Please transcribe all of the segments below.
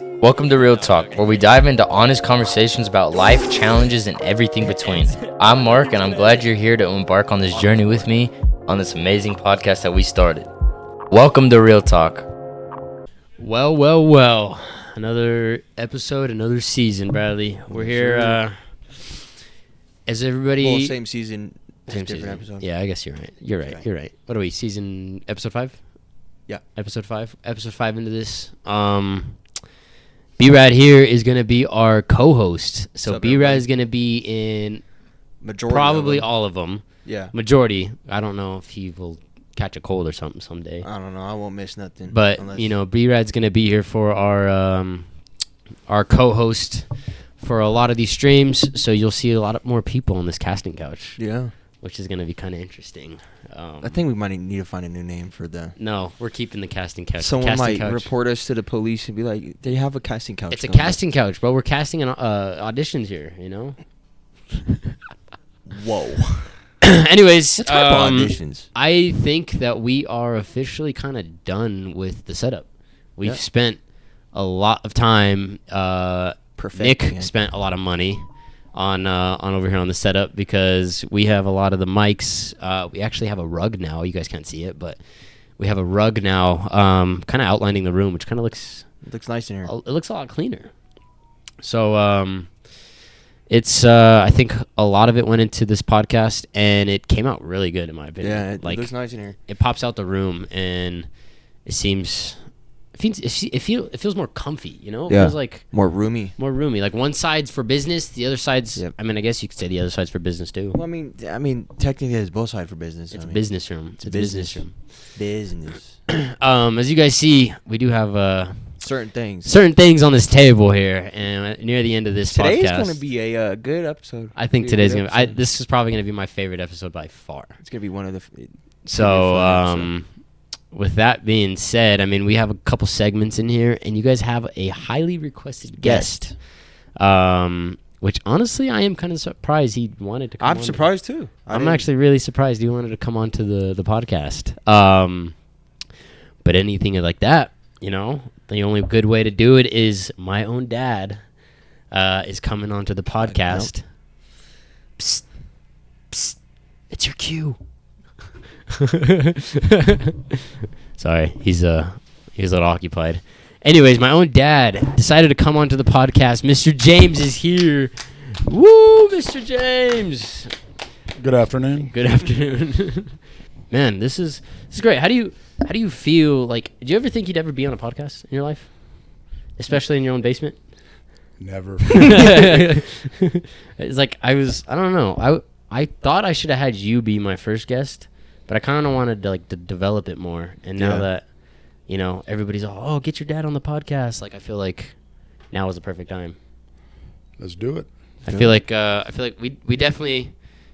Welcome to Real Talk, where we dive into honest conversations about life, challenges, and everything between. I'm Mark, and I'm glad you're here to embark on this journey with me on this amazing podcast that we started. Welcome to Real Talk. Well. Another episode, another season, Bradley. We're here, as everybody... Well, same season, same different season. episode. Yeah, I guess you're right. You're right. What are we, episode 5? Yeah. Episode 5 into this. B-Rad here is going to be our co-host. So B-Rad is going to be in probably all of them. Yeah. Majority. I don't know if he will catch a cold or something someday. I don't know. I won't miss nothing. But, B-Rad's going to be here for our co-host for a lot of these streams. So you'll see a lot more people on this casting couch. Yeah. Which is going to be kind of interesting. I think we might need to find a new name for the... No, we're keeping the casting couch. Someone might report us to the police and be like, they have a casting couch. It's a casting couch, bro. We're casting auditions here, you know? Whoa. Anyways, what type of auditions? I think that we are officially kind of done with the setup. We've spent a lot of time. Nick spent a lot of money on over here on the setup because we have a lot of the mics. We actually have a rug now. You guys can't see it, but we have a rug now, kind of outlining the room, which kind of looks nice in here. It looks a lot cleaner. So it's I think a lot of it went into this podcast, and it came out really good in my opinion. Yeah, it looks nice in here. It pops out the room, and it feels more comfy, you know? It feels like more roomy. Like one side's for business, the other side's I mean, I guess you could say the other side's for business too. Well, I mean technically it's both sides for business. It's a business room. It's a business room. Business. As you guys see, we do have certain things on this table here, and near the end of this podcast. Today's going to be a good episode. I think today's going to be this is probably going to be my favorite episode by far. It's going to be one of the with that being said, I mean, we have a couple segments in here, and you guys have a highly requested guest. Which, honestly, I am kind of surprised he wanted to come on. I'm surprised, too. I'm actually really surprised he wanted to come on to the podcast. But anything like that, you know, the only good way to do it is my own dad is coming onto the podcast. Nope. Psst. Psst. It's your cue. Sorry, he's a little occupied. Anyways, my own dad decided to come onto the podcast. Mr. James is here. Woo, Mr. James. Good afternoon. Good afternoon. Man, this is great. How do you feel like? Did you ever think you'd ever be on a podcast in your life, especially in your own basement? Never. It's like I don't know. I thought I should have had you be my first guest. But I kind of wanted to to develop it more, and now that everybody's all, get your dad on the podcast. Like I feel like now is the perfect time. Let's do it. I feel like we definitely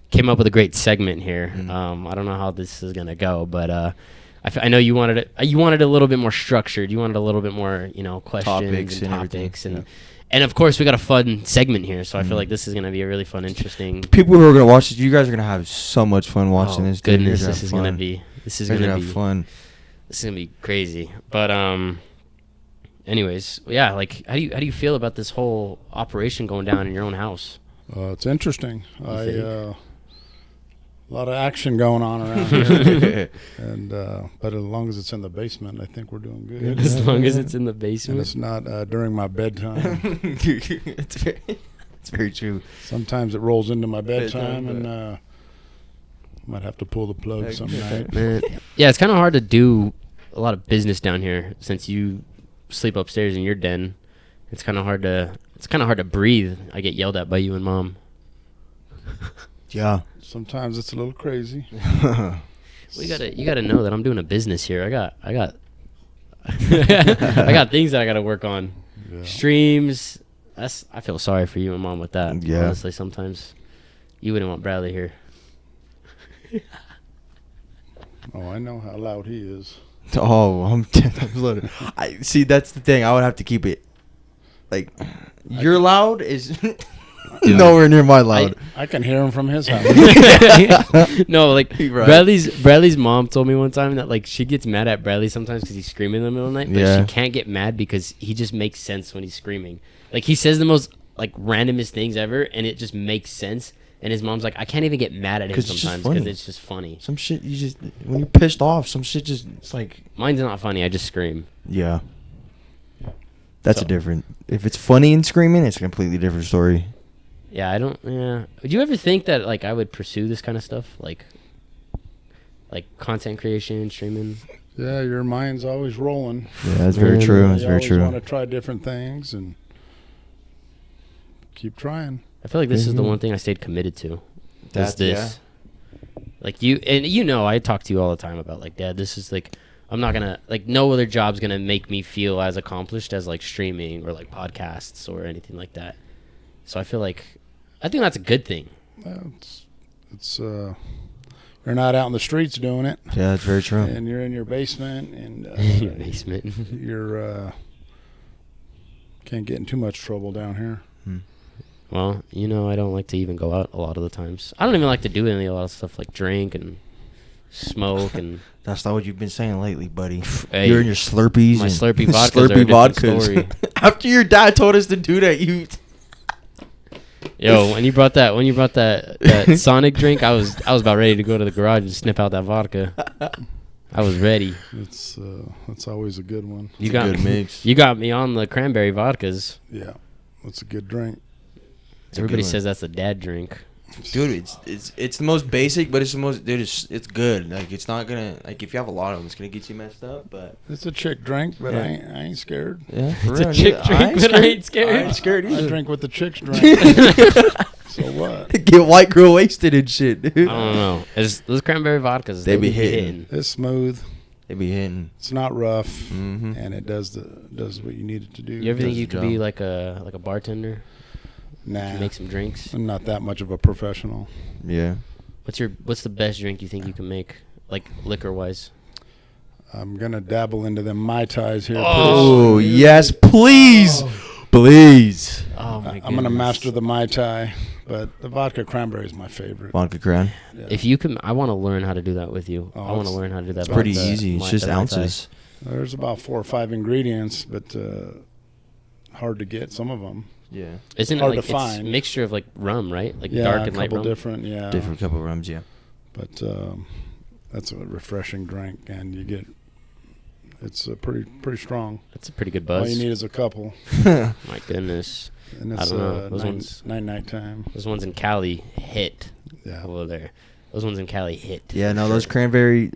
came up with a great segment here. I don't know how this is gonna go, but I know you wanted it. You wanted it a little bit more structured. You wanted a little bit more questions and topics and. And, of course, we got a fun segment here, so I feel like this is going to be a really fun, interesting... People who are going to watch this, you guys are going to have so much fun watching this. Goodness, this is going to be fun. This is going to be crazy. But, anyways, yeah, how do you feel about this whole operation going down in your own house? It's interesting. A lot of action going on around here. But as long as it's in the basement, I think we're doing good. As long as it's in the basement? And it's not during my bedtime. It's very true. Sometimes it rolls into my bedtime, and might have to pull the plug some night. Man. Yeah, it's kind of hard to do a lot of business down here since you sleep upstairs in your den. It's kind of hard to breathe. I get yelled at by you and Mom. Yeah. Sometimes it's a little crazy. You gotta know that I'm doing a business here. I got I got things that I gotta work on. Yeah. Streams. I feel sorry for you and Mom with that. Yeah. Honestly, sometimes you wouldn't want Bradley here. Oh, I know how loud he is. Oh, I'm loaded. See, that's the thing. I would have to keep it. Like, you're loud is... Nowhere near my loud. I can hear him from his house. No, like Right. Bradley's mom told me one time that like she gets mad at Bradley sometimes because he's screaming in the middle of the night, but Yeah. she can't get mad because he just makes sense when he's screaming. Like he says the most like randomest things ever, and it just makes sense. And his mom's like, I can't even get mad at him 'Cause it's just sometimes because funny. it's just funny. Some shit you just when you're pissed off, some shit just it's like Mine's not funny. I just scream. yeah. That's So- a different. If it's funny and screaming, it's a completely different story. Yeah, I don't. Yeah. Would you ever think that like I would pursue this kind of stuff, like content creation, streaming? Yeah, your mind's always rolling. Yeah, that's very Man. true. That's you very always true. want to try different things and keep trying. I feel like this is the Mhm. one thing I stayed committed to. That's- Is this. Like I talk to you all the time about like, Dad, this is like, I'm not gonna like, no other job's gonna make me feel as accomplished as like streaming or like podcasts or anything like that. So I think that's a good thing. It's you're not out in the streets doing it, Yeah, that's very true. and you're in your basement, and Your basement. you're can't get in too much trouble down here. Well, I don't like to even go out a lot of the times. I don't even like to do a lot of stuff like drink and smoke and That's not what you've been saying lately, buddy. Hey, You're in your Slurpees. my and Slurpee vodkas are a different story. After your dad told us to do that, you. Yo, when you brought that Sonic drink, I was about ready to go to the garage and snip out that vodka. I was ready. It's always a good one. You It's a got good mix. You got me on the cranberry vodkas. Yeah, it's a good drink. It's a Everybody good one. says that's a dad drink. Dude, it's the most basic, but it's the most. Dude, it's good. Like it's not gonna like if you have a lot of them, it's gonna get you messed up. But It's a chick drink, but Yeah. I ain't scared. yeah, for It's a real, chick dude, drink, but I ain't scared. I ain't scared I either. drink what the chicks drink. So what? Get white girl wasted and shit. Dude. I don't know. Those cranberry vodkas, They be hitting. It's smooth. They be hitting. It's not rough, Mm-hmm. and it does what you need it to do. You ever think Does you the could be job. like a bartender? Nah, Make some drinks. I'm not that much of a professional. Yeah. What's the best drink you think you can make, like liquor wise? I'm gonna dabble into them Mai Tais here. Oh yes, please, please. Oh my god! I'm gonna master the Mai Tai, but the vodka cranberry is my favorite. Vodka crown. Yeah. If you can, I want to learn how to do that with you. Oh, I want to it's- learn how to do that. It's pretty vodka, easy. It's Mai- just the Mai Tai. ounces. There's about 4 or 5 ingredients, but hard to get some of them. Yeah. Isn't it hard like to it's find. mixture of like rum, right? Like Yeah, dark a and light couple rum. different. Yeah, Different couple of rums. Yeah. but that's a refreshing drink, and you get. It's pretty strong. That's a pretty good All buzz. you need is a couple, My goodness, and I it's don't know. Those nine, ones- night time. those ones in Cali hit Yeah, over there. Those ones in Cali hit. Yeah. for No, sure. those cranberry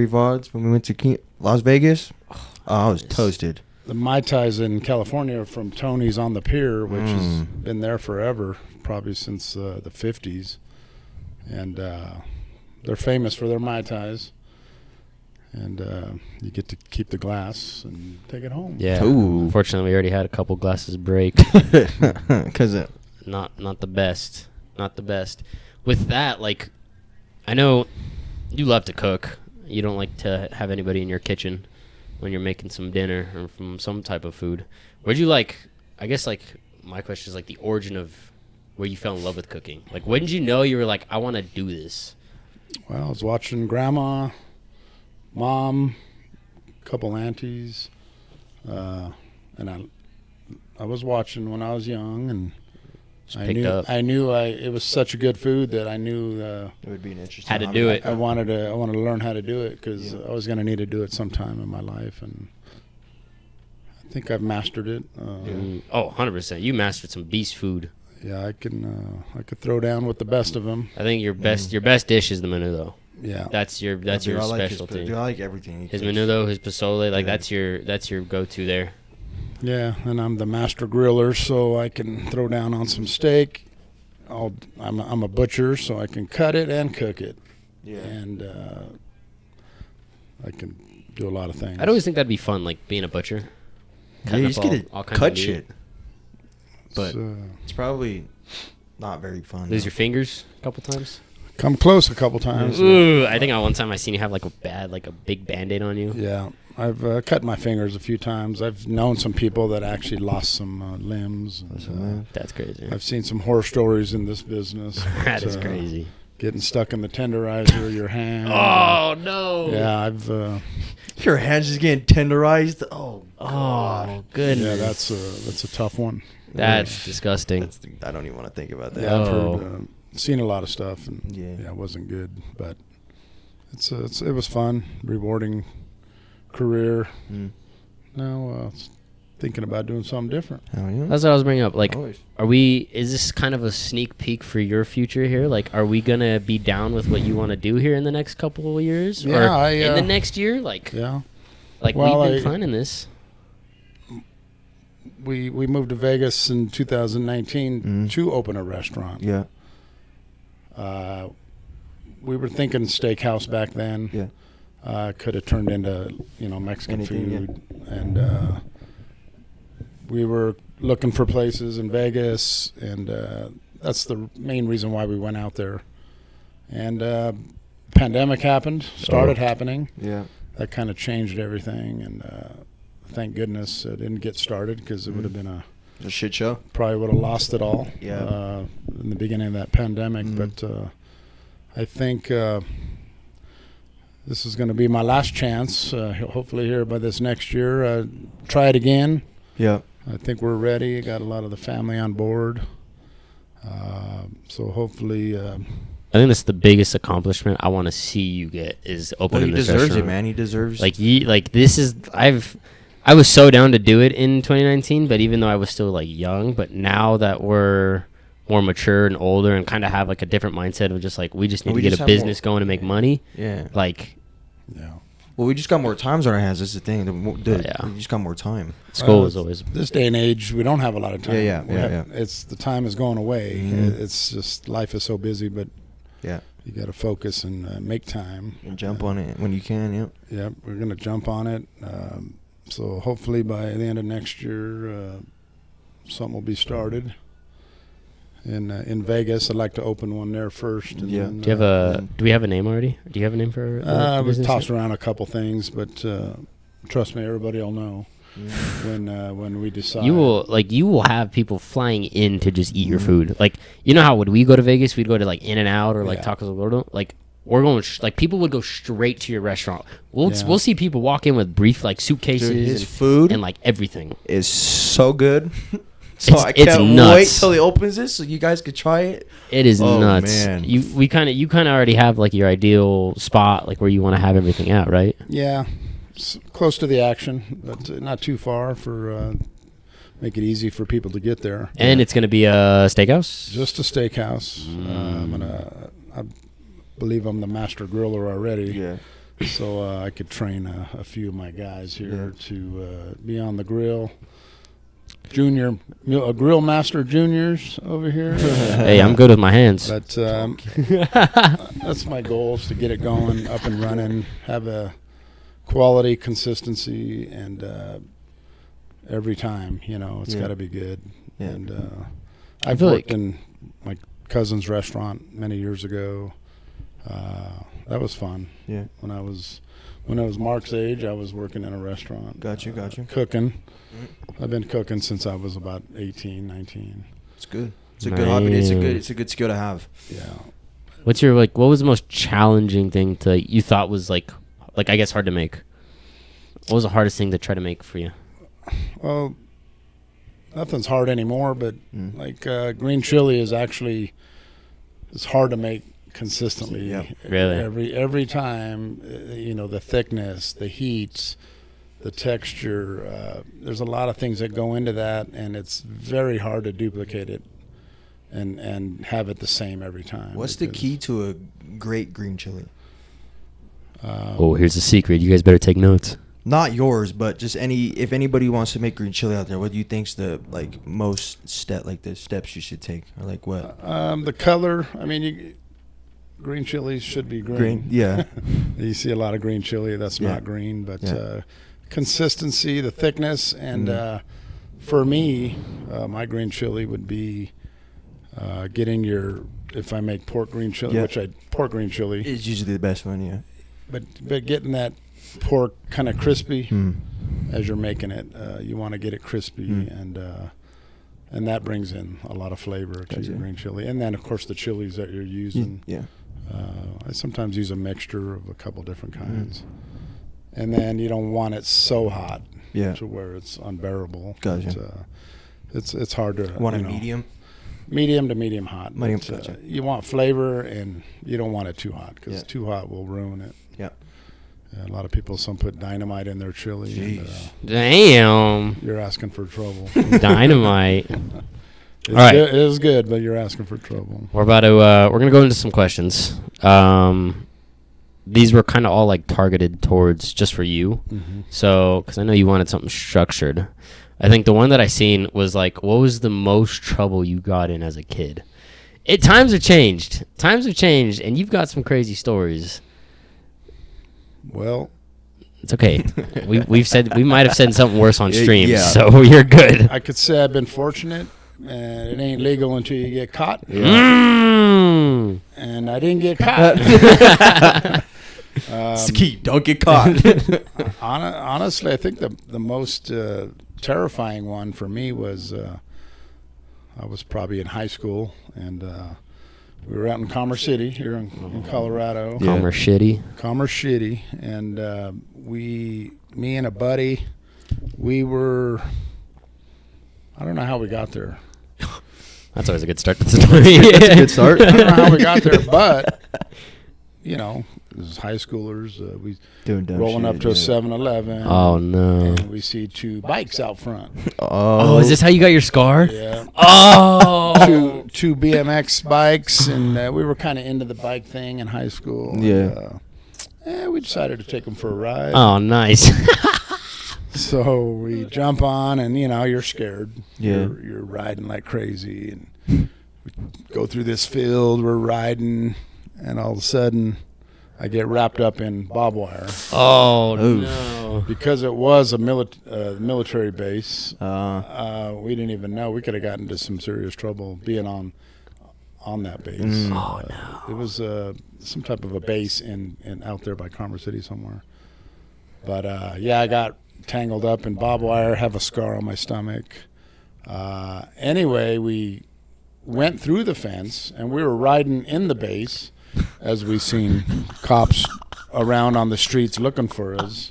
vods when we went to Las Vegas. Oh, I was nice. toasted. the Mai Tais in California are from Tony's on the Pier, which has Mm. been there forever, probably since the 50s, and they're famous for their Mai Tais. And you get to keep the glass and take it home. Yeah. Ooh. Unfortunately, we already had a couple glasses break. Because not the best. Not the best. With that, like, I know you love to cook. You don't like to have anybody in your kitchen when you're making some dinner or from some type of food. Where'd you like? I guess like my question is like the origin of where you fell in love with cooking. Like, when did you know you were like, I want to do this? Well, I was watching Grandma, Mom, a couple aunties, and I was watching when I was young, and Just picked up. I knew it was such a good food that I knew it would be an interesting. Had to do it. I wanted to learn how to do it because I was going to need to do it sometime in my life, and I think I've mastered it. Oh, 100%. You mastered some beast food. Yeah, I could throw down with the best of them. I think your best dish is the menudo. Yeah, That's your Dude, I like specialty. Dude, I like everything. His menudo, his pozole, like Yeah. that's your go-to there. yeah, and I'm the master griller, so I can throw down on some steak. I'm a butcher, so I can cut it and cook it, Yeah. and I can do a lot of things. I'd always think that'd be fun, like being a butcher. Yeah, Cutting you up just get all to kinds cut of meat. shit. But So, it's probably not very fun. Lose though. your fingers a couple times. come close a couple times. Ooh, I think one time I seen you have like a big Band-Aid on you. Yeah, I've cut my fingers a few times. I've known some people that actually lost some limbs. And, That's crazy. I've seen some horror stories in this business. That is crazy. Getting stuck in the tenderizer of your hand. Oh no! Yeah, I've. Your hands just getting tenderized. Oh, Oh goodness. Yeah, that's a tough one. That's disgusting. I don't even want to think about that. Yeah, I've Oh. heard, seen a lot of stuff, and Yeah. it wasn't good, but it was fun, rewarding career. Mm. Now thinking about doing something different. Hell yeah. That's what I was bringing up. Like, Always. is this kind of a sneak peek for your future here? Like, are we gonna be down with what you want to do here in the next couple of years, Yeah, or in the next year? Like, Yeah, like Well, we've been planning this. we moved to Vegas in 2019 to open a restaurant. Yeah. We were thinking steakhouse back then. Yeah. Could have turned into Mexican Anything, food, and we were looking for places in Vegas, and that's the main reason why we went out there. And pandemic started happening. Yeah. That kind of changed everything, and thank goodness it didn't get started, because it would have been A shit show. probably would have lost it all. Yeah. In the beginning of that pandemic. But I think this is going to be my last chance. Hopefully here by this next year, try it again. Yeah. I think we're ready. Got a lot of the family on board. So hopefully. I think that's the biggest accomplishment I want to see you get is Well, opening he this deserves restaurant. it, man. He deserves. I was so down to do it in 2019, but even though I was still like young, but now that we're more mature and older and kind of have like a different mindset of just like we just need to get a business going to make money. Yeah. Like, Yeah. Well, we just got more times on our hands. That's the thing. Yeah. We just got more time. school is always. This day and age, we don't have a lot of time. Yeah, We have- It's the time is going away. It's just life is so busy, but Yeah. you got to focus and make time. And jump on it when you can. Yeah. Yeah, we're going to jump on it. So hopefully by the end of next year, something will be started. In Vegas, I'd like to open one there first. And Yeah. then, Do we have a name already? Do you have a name for the we've business tossed yet? around a couple things, but trust me, everybody will know when we decide. You will have people flying in to just eat your food. Like, you know how when we go to Vegas, we'd go to like In-N-Out or like Yeah. Tacos El Gordo. Like, we're going like people would go straight to your restaurant. We'll Yeah. we'll see people walk in with brief like suitcases Dude, his and, food and like everything. is so good. So It's- I it's can't nuts. wait till he opens this so you guys could try it. It is Oh, nuts. man. You kind of already have like your ideal spot, like where you want to have everything at, right? Yeah, close to the action, but not too far for make it easy for people to get there. And it's gonna be a steakhouse. Just a steakhouse. I believe I'm the master griller already. Yeah. So I could train a few of my guys here to be on the grill. Grill master juniors over here. Hey, I'm good with my hands. But that's my goal, is to get it going, up and running, have a quality, consistency, and every time, it's got to be good. Yeah. And I've feel worked like- in my cousin's restaurant many years ago. That was fun. Yeah. When I was Mark's age, I was working in a restaurant. Got you. Cooking. I've been cooking since I was about 18, 19. It's good. It's a good hobby. It's a Man. good skill to have. Yeah. What's your what was the most challenging thing you thought was like I guess hard to make? What was the hardest thing to try to make for you? Well, nothing's hard anymore, but like green chili is actually it's hard to make consistently. Yeah. Really? Every time, the thickness, the heat, the texture. There's a lot of things that go into that, and it's very hard to duplicate it and have it the same every time. What's the because, key to a great green chili? Here's the secret. You guys better take notes. Not yours, but just if anybody wants to make green chili out there, what do you think's the the steps you should take, or like what? The color. I mean, green chilies should be green. Yeah. You see a lot of green chili that's Yeah. not green, but Yeah. consistency, the thickness, and for me, my green chili would be getting if I make pork green chili, Yeah. pork green chili, It's usually the best one, yeah. but getting that pork kind of crispy as you're making it. You want to get it crispy, and that brings in a lot of flavor to your green chili. And then, of course, the chilies that you're using. Yeah. I sometimes use a mixture of a couple different kinds. And then you don't want it so hot to where it's unbearable. Gotcha. It's hard to Want a medium? Medium to medium hot. Medium, But, gotcha. you want flavor, and you don't want it too hot because too hot will ruin it. Yeah. A lot of people, some put dynamite in their chili. And, Damn. you're asking for trouble. Dynamite. It's All right. good, it is good, but you're asking for trouble. We're about to we're gonna go into some questions. These were kind of all like targeted towards just for you. So, because I know you wanted something structured. I think the one that I seen was like, what was the most trouble you got in as a kid? Times have changed. Times have changed, and you've got some crazy stories. Well, It's okay. we might have said something worse on stream, Yeah. so you're good. I could say I've been fortunate, and it ain't legal until you get caught. Mm. And I didn't get caught. It's the key. Don't get caught. Honestly, I think the most terrifying one for me was I was probably in high school, and we were out in Commerce City here in Colorado. Commerce City. Commerce City, and me and a buddy, we were, I don't know how we got there. That's always a good start to the story. That's a good start. I don't know how we got there, but, you know, it was high schoolers. We Doing dumb rolling shit, up to a yeah. 7-Eleven. Oh, no. And we see two bikes out front. Oh, is this how you got your scar? Yeah. Oh. Two BMX bikes, and we were kind of into the bike thing in high school. Yeah. And, we decided to take them for a ride. Oh, nice. So we jump on, and, you know, you're scared. Yeah. You're riding like crazy, and we go through this field. We're riding, and all of a sudden, I get wrapped up in barbed wire. Oh, no. Because it was a military base, Uh, we didn't even know. We could have gotten into some serious trouble being on that base. Oh, no. It was some type of a base in out there by Commerce City somewhere. But, yeah, I got tangled up in barbed wire, have a scar on my stomach. Anyway, we went through the fence, and we were riding in the base as we seen cops around on the streets looking for us.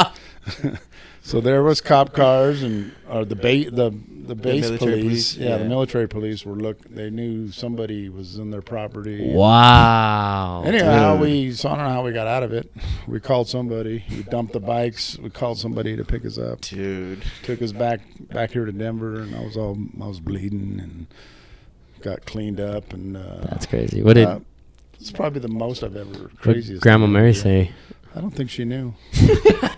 So there was cop cars and the base military police. police, Yeah, the yeah. military police were They knew somebody was in their property. Wow. Anyhow, Dude. so I don't know how we got out of it. We called somebody. We dumped the bikes. We called somebody to pick us up. Dude. Took us back here to Denver, and I was bleeding and got cleaned up. And That's crazy. What did it's probably the most I've ever what craziest. Grandma thing Mary I've ever say? I don't think she knew.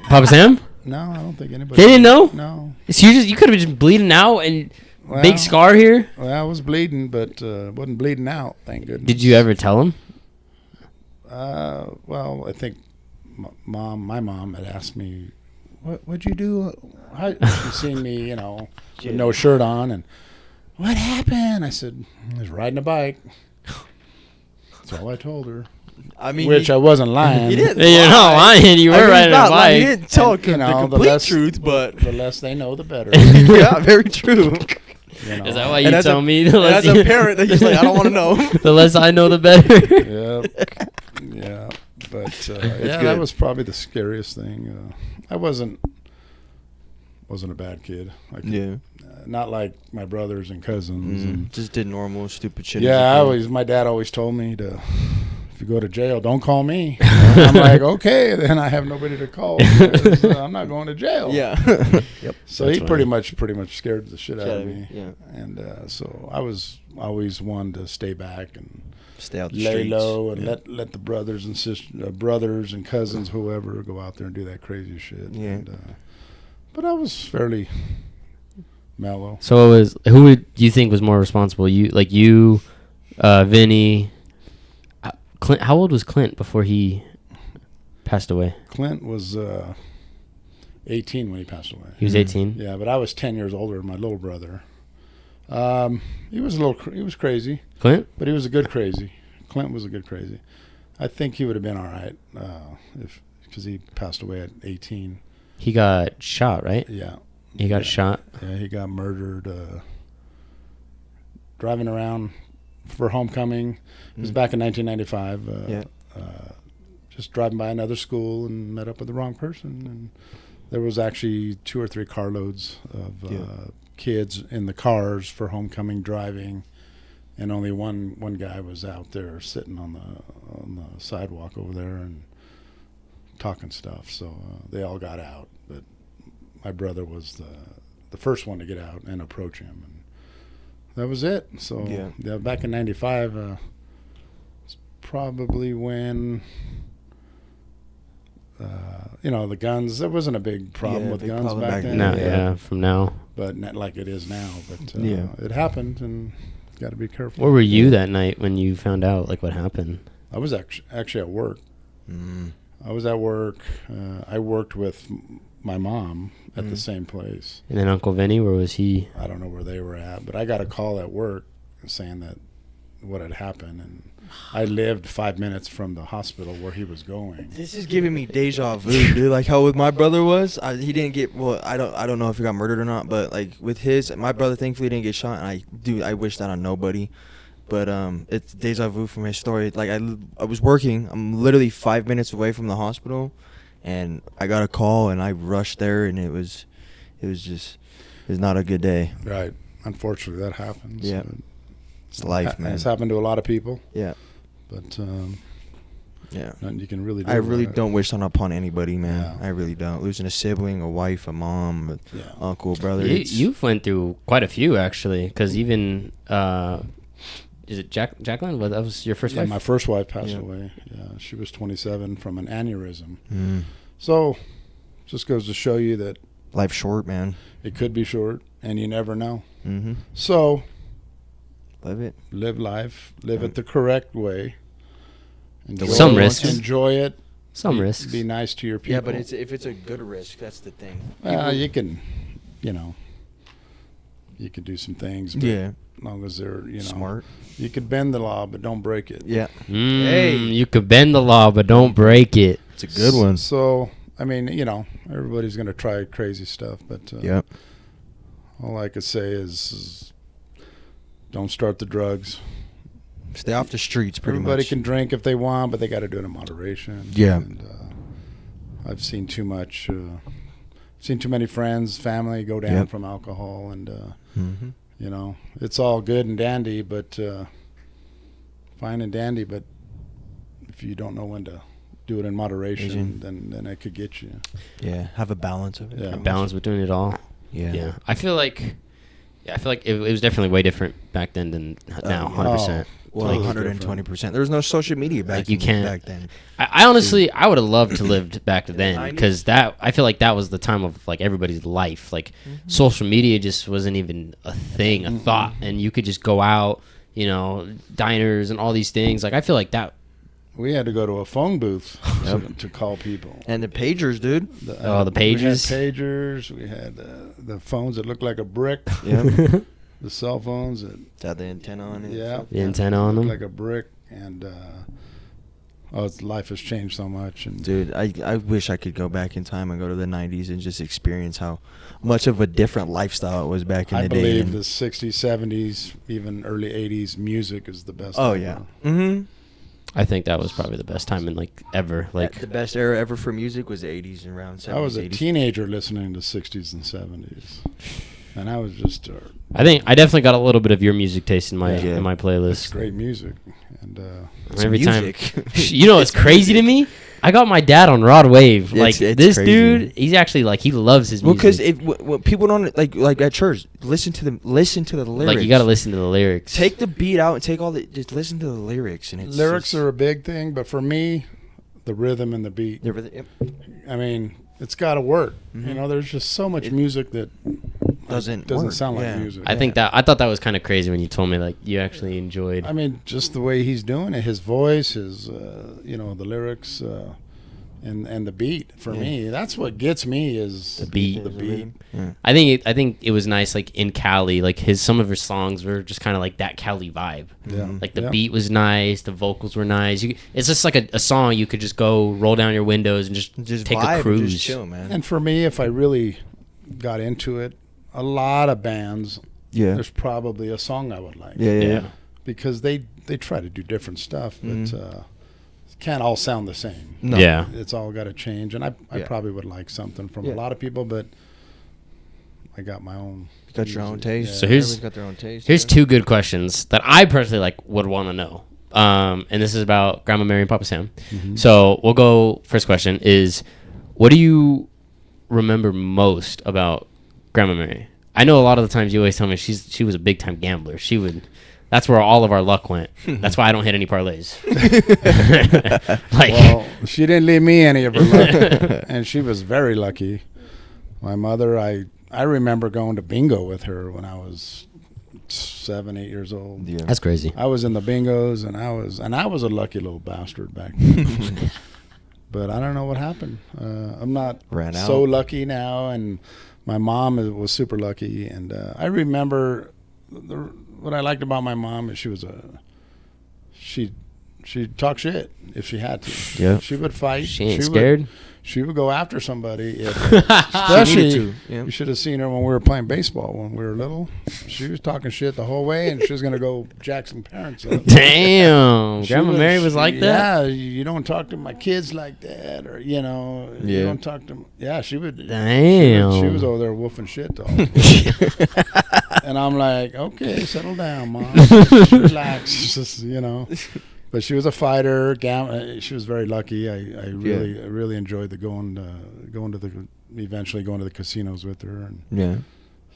Papa Sam? No, I don't think anybody. They didn't know? No. So you could have been just bleeding out and Well, big scar here? Well, I was bleeding, but wasn't bleeding out. Thank goodness. Did you ever tell him? Well, I think my mom had asked me, "What'd you do?" She seen me, with no shirt on, and what happened? I said, I was riding a bike. That's all I told her. I mean, Which I wasn't lying. You didn't. You're not lying. You were riding a You bike. didn't tell And, the the complete less- truth, but The less they know, the better. yeah, very true. Is that why And you as tell a- me? And as a parent, they're just like, I don't want to know. The less I know, the better. Yep. Yeah. But yeah, that good. was probably the scariest thing. I wasn't a bad kid. Yeah. Not like my brothers and cousins. And Just did normal stupid shit. yeah, my dad always told me if you go to jail, don't call me. And I'm like, okay, then I have nobody to call. Because, I'm not going to jail. Yeah. Yep. So That's he pretty much scared the shit out of me. Yeah. And so I was always one to stay back and Stay out the lay streets. low and Yeah. let the brothers and brothers and cousins, whoever, go out there and do that crazy shit. Yeah. And, but I was fairly mellow. So who would you think was more responsible? You, Vinny, Clint. How old was Clint before he passed away? Clint was 18 when he passed away. He was 18. Yeah, but I was 10 years older than my little brother. He was he was crazy, Clint? but he was a good crazy. Clint was a good crazy. I think he would have been all right because he passed away at 18. He got shot, right? Yeah. He got shot. Yeah, he got murdered driving around for homecoming. It was back in 1995. Just driving by another school and met up with the wrong person. And there was actually 2 or 3 carloads of kids in the cars for homecoming driving, and only one guy was out there sitting on the sidewalk over there and talking stuff. So they all got out, but my brother was the first one to get out and approach him, and that was it. So back in 95, it's probably when the guns. There wasn't a big problem with guns back then. No, from now. But not like it is now. But it happened, and got to be careful. Where were you that night when you found out, like, what happened? I was actually at work. I was at work. I worked with my mom at the same place. And then Uncle Vinny, where was he? I don't know where they were at, but I got a call at work saying that what had happened, and I lived 5 minutes from the hospital where he was going. This is giving me deja vu, dude. Like how with my brother was, he didn't get. Well, I don't know if he got murdered or not, but like with my brother, thankfully didn't get shot, and I wish that on nobody. But it's deja vu from his story. Like I was working. I'm literally 5 minutes away from the hospital, and I got a call, and I rushed there, and it was not a good day. Right. Unfortunately, that happens. Yeah. It's life, man. It's happened to a lot of people. Yeah. But nothing you can really do. I really don't wish that upon anybody, man. Yeah. I really don't. Losing a sibling, a wife, a mom, uncle, brother. You've went through quite a few, actually, because even is it Jacqueline? That was your first wife? My first wife passed away. Yeah, she was 27 from an aneurysm. Mm. So, just goes to show you that Life's short, man. it could be short, and you never know. Mm-hmm. So, Live it. live life, live it the correct way. Some risks. Enjoy it. Some risks. Be nice to your people. Yeah, but if it's a good risk, that's the thing. You can, you can do some things. But as long as they're, smart. You could bend the law, but don't break it. Yeah. Hey, you could bend the law, but don't break it. It's a good one. So, I mean, everybody's going to try crazy stuff, but all I could say is don't start the drugs. Stay off the streets, pretty Everybody much. can drink if they want, but they got to do it in moderation. Yeah. And I've seen too much. Seen too many friends, family go down from alcohol, and it's all good and dandy, but fine and dandy. But if you don't know when to do it in moderation, then it could get you. Yeah, have a balance of it. Yeah. A balance between it all. Yeah. I feel like it was definitely way different back then than now. 100%. Well, 120%. There was no social media back then. I honestly, I would have loved to lived back then, because I feel like that was the time of like everybody's life. Like social media just wasn't even a thing, a thought, and you could just go out, diners and all these things. Like I feel like that. We had to go to a phone booth to call people. And the pagers, dude. The pagers. We had pagers. We had the phones that looked like a brick. Yeah. The cell phones that had the antenna on it. Yeah. The antenna on them. Like a brick. And life has changed so much. And dude, I wish I could go back in time and go to the 90s and just experience how much of a different lifestyle it was back in the day. I believe the 60s, 70s, even early 80s music is the best. Oh, ever. yeah. Mm-hmm. I think that was probably the best time in ever. The best era ever for music was the 80s and around 70s. I was a 80s. teenager listening to 60s and 70s. And I was just I think I definitely got a little bit of your music taste in my playlist. It's great music. And every music. time it's crazy to me. I got my dad on Rod Wave. It's this crazy. Dude, he's actually he loves his music. Because people don't like at church, listen to the lyrics. Like you got to listen to the lyrics. Take the beat out and just listen to the lyrics, and lyrics are a big thing, but for me, the rhythm and the beat. I mean, it's got to work. Mm-hmm. There's just so much music that doesn't sound like music. I thought that was kind of crazy when you told me you actually enjoyed. I mean, just the way he's doing it, his voice, his the lyrics. and the beat for me. That's what gets me is The beat. The beat. Yeah. I think it was nice, like in Cali, like some of his songs were just kind of like that Cali vibe. Yeah. Like the Yeah. beat was nice, the vocals were nice. It's just like a song you could just go roll down your windows and just take vibe a and cruise. just chill, man. And for me, if I really got into it, a lot of bands, Yeah. there's probably a song I would like. Yeah. Because they try to do different stuff, but can't all sound the same. No. Yeah. It's all got to change, and I Yeah. probably would like something from Yeah. a lot of people, but I got my own. You got your own music. taste. Yeah. So here's- Everybody's got their own taste. Here's yeah. 2 good questions that I personally would want to know. And this is about Grandma Mary and Papa Sam. Mm-hmm. So we'll go. First question is, what do you remember most about Grandma Mary? I know a lot of the times you always tell me she was a big time gambler. That's where all of our luck went. That's why I don't hit any parlays. Well, she didn't leave me any of her luck, and she was very lucky. My mother, I remember going to bingo with her when I was 7, 8 years old. Yeah. That's crazy. I was in the bingos, and I was a lucky little bastard back then. But I don't know what happened. I'm not Ran so out. lucky now, and my mom was super lucky. And I remember what I liked about my mom is she talked shit if she had to. Yeah. She would fight. She ain't scared. She would go after somebody. If, She especially, needed to, yeah. you should have seen her when we were playing baseball when we were little. She was talking shit the whole way, and she was going to go jack some parents up. Damn. She Grandma Mary was like that? Yeah, you don't talk to my kids like that, or you Yeah. don't talk to. Yeah, she would. Damn. She was over there woofing shit though. And I'm like, okay, settle down, mom, relax, just, But she was a fighter. She was very lucky. I really enjoyed eventually going to the casinos with her, and Yeah.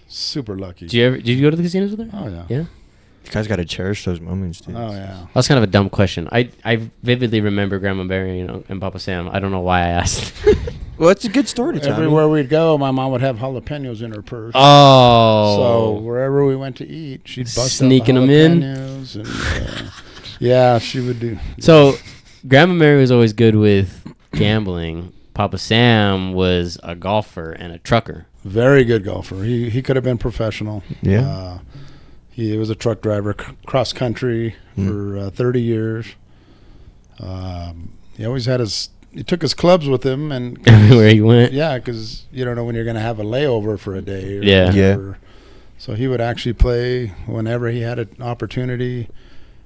super lucky. Did you go to the casinos with her? Oh yeah. Yeah. You guys got to cherish those moments, dude. Oh yeah. That's kind of a dumb question. I vividly remember Grandma Mary and Papa Sam. I don't know why I asked. Well, it's a good story to tell. Everywhere we'd go, my mom would have jalapenos in her purse. Oh. So wherever we went to eat, she'd bust Sneaking out 'em the in? jalapenos, and yeah, she would do. So Grandma Mary was always good with gambling. Papa Sam was a golfer and a trucker. Very good golfer. He could have been professional. Yeah. He was a truck driver, cross country for 30 years. He always had he took his clubs with him, and Everywhere he went. yeah, because you don't know when you're going to have a layover for a day. Or Yeah. whatever. So he would actually play whenever he had an opportunity.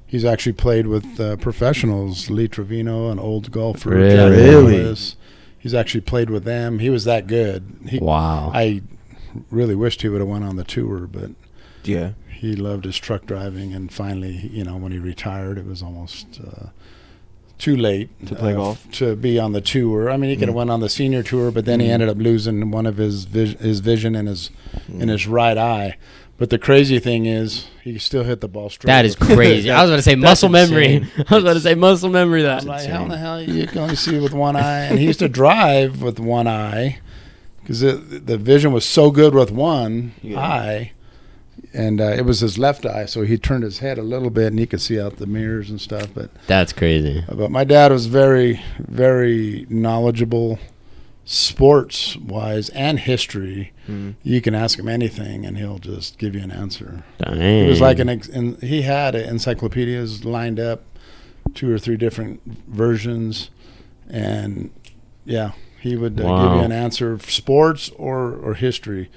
He's actually played with professionals, Lee Trevino, an old golfer. Really? Jack Really? Nicklaus. He's actually played with them. He was that good. Wow. I really wished he would have went on the tour, but Yeah. he loved his truck driving. And finally, when he retired, it was almost too late To play golf? to be on the tour. I mean, he could have went on the senior tour, but then he ended up losing one of his vision in his right eye. But the crazy thing is, he still hit the ball straight. That is crazy. I was about to say muscle memory. I was about to say muscle memory. That. I'm like, how in the hell you can only see with one eye? And he used to drive with one eye because the vision was so good with one eye, and it was his left eye. So he turned his head a little bit, and he could see out the mirrors and stuff. That's crazy. But my dad was very, very knowledgeable, sports wise and history. You can ask him anything, and he'll just give you an answer. Dang. It was like he had encyclopedias lined up, 2 or 3 different versions, and yeah, he would give you an answer of sports or history.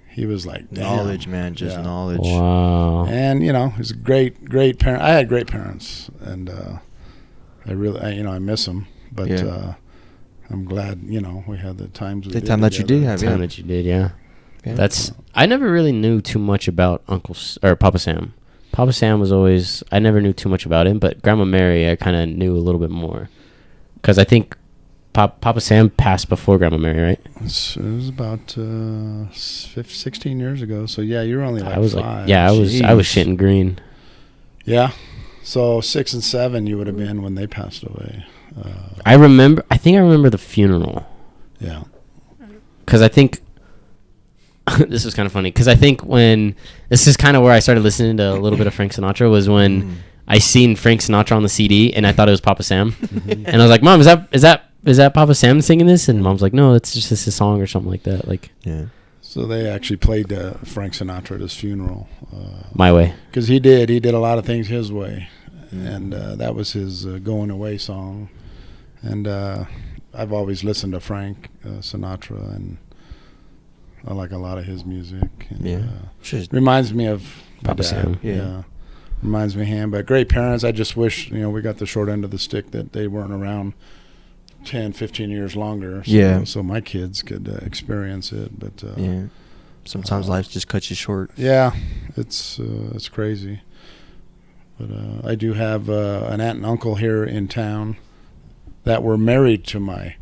He was like, damn. Knowledge, man. Just Yeah. knowledge. Wow. And he's a great parent. I had great parents, and I really, I miss them, but I'm glad we had the times. The time that you did have, Time that you did, yeah. Yeah. I never really knew too much about Papa Sam. Papa Sam was always, I never knew too much about him, but Grandma Mary I kind of knew a little bit more, because I think Papa Sam passed before Grandma Mary, right? It was about 16 years ago. So yeah, you were only like I was 5. I was shitting green. Yeah, so 6 and 7 you would have been when they passed away. I think I remember the funeral, Yeah. because I think this was kind of funny, because I think this is kind of where I started listening to a little bit of Frank Sinatra was when I seen Frank Sinatra on the CD, and I thought it was Papa Sam, and I was like, Mom, is that Papa Sam singing this? And mom's like, no, it's just a song or something like that. Like, Yeah. So they actually played Frank Sinatra at his funeral. My Way. Because he did a lot of things his way. And that was his going away song. And I've always listened to Frank Sinatra, and I like a lot of his music. And, reminds me of Papa Sam. Yeah. Reminds me of him. But great parents. I just wish, we got the short end of the stick that they weren't around 10, 15 years longer. So my kids could experience it. But sometimes life just cuts you short. Yeah, it's crazy. But I do have an aunt and uncle here in town that were married to my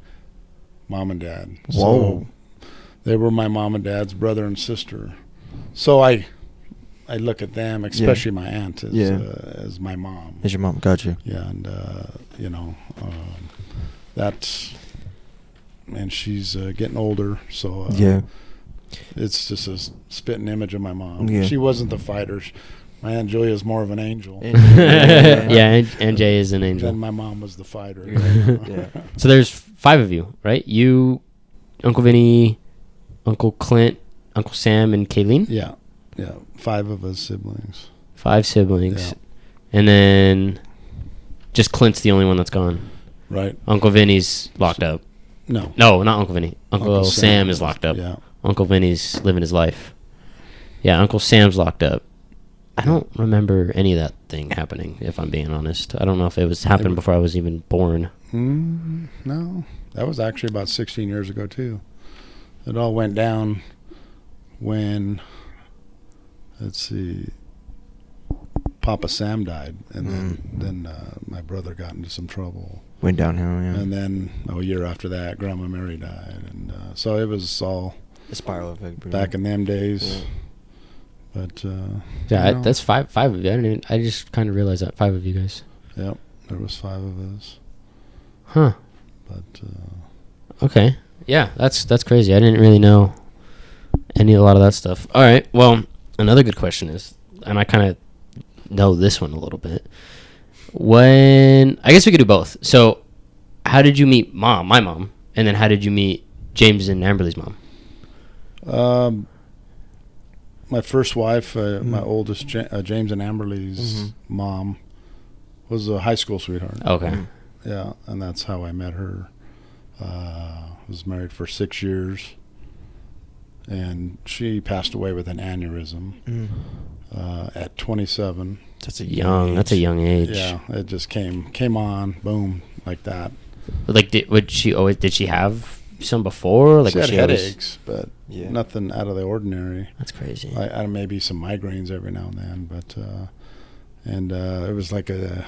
mom and dad. Whoa. So they were my mom and dad's brother and sister. So I look at them, especially my aunt, as my mom. As your mom, gotcha. Yeah, and and she's getting older, so it's just a spitting image of my mom. Yeah. She wasn't the fighter. My Aunt Julia is more of an angel. And Jay is an angel. Then my mom was the fighter. So there's 5 of you, right? You, Uncle Vinny, Uncle Clint, Uncle Sam, and Kayleen? Yeah. 5 of us siblings. 5 siblings. Yeah. And then just Clint's the only one that's gone. Right. Uncle Vinny's locked up. No, not Uncle Vinny. Uncle Sam is locked up. Yeah. Uncle Vinny's living his life. Yeah, Uncle Sam's locked up. I don't remember any of that thing happening, if I'm being honest. I don't know if it was happened before I was even born. No, that was actually about 16 years ago too. It all went down when, let's see, Papa Sam died, and then my brother got into some trouble. Went downhill, yeah. And then a year after that, Grandma Mary died, and so it was all a spiral effect. Back in them days. Yeah. But Yeah, that's five of you. I just kind of realized that 5 of you guys. Yep, there was 5 of us. Huh. But okay, yeah, that's crazy. I didn't really know a lot of that stuff. All right, well, another good question is, and I kind of know this one a little bit. I guess we could do both. So, how did you meet my mom, and then how did you meet James and Amberly's mom? My first wife, my oldest, James and Amberly's mom, was a high school sweetheart. Okay. Yeah, and that's how I met her. Was married for 6 years, and she passed away with an aneurysm at 27. That's a young age. Yeah, it just came on, boom, like that. Like, did she have some before? Like, she had was headaches, but nothing out of the ordinary. That's crazy. I maybe some migraines every now and then, but it was like a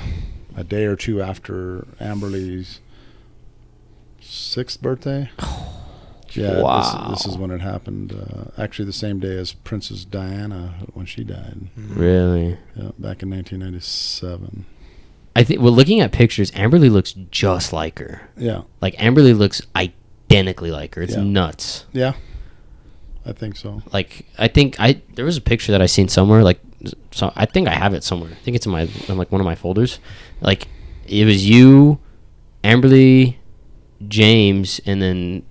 day or two after Amberly's 6th birthday. Yeah, wow. This is when it happened. Actually, the same day as Princess Diana when she died. Really? Yeah, back in 1997. I think. Well, looking at pictures, Amberly looks just like her. Yeah. Like, Amberly looks identically like her. It's nuts. Yeah. I think so. Like, there was a picture that I seen somewhere. Like, so I think I have it somewhere. I think it's in like one of my folders. Like, it was you, Amberly, James, and then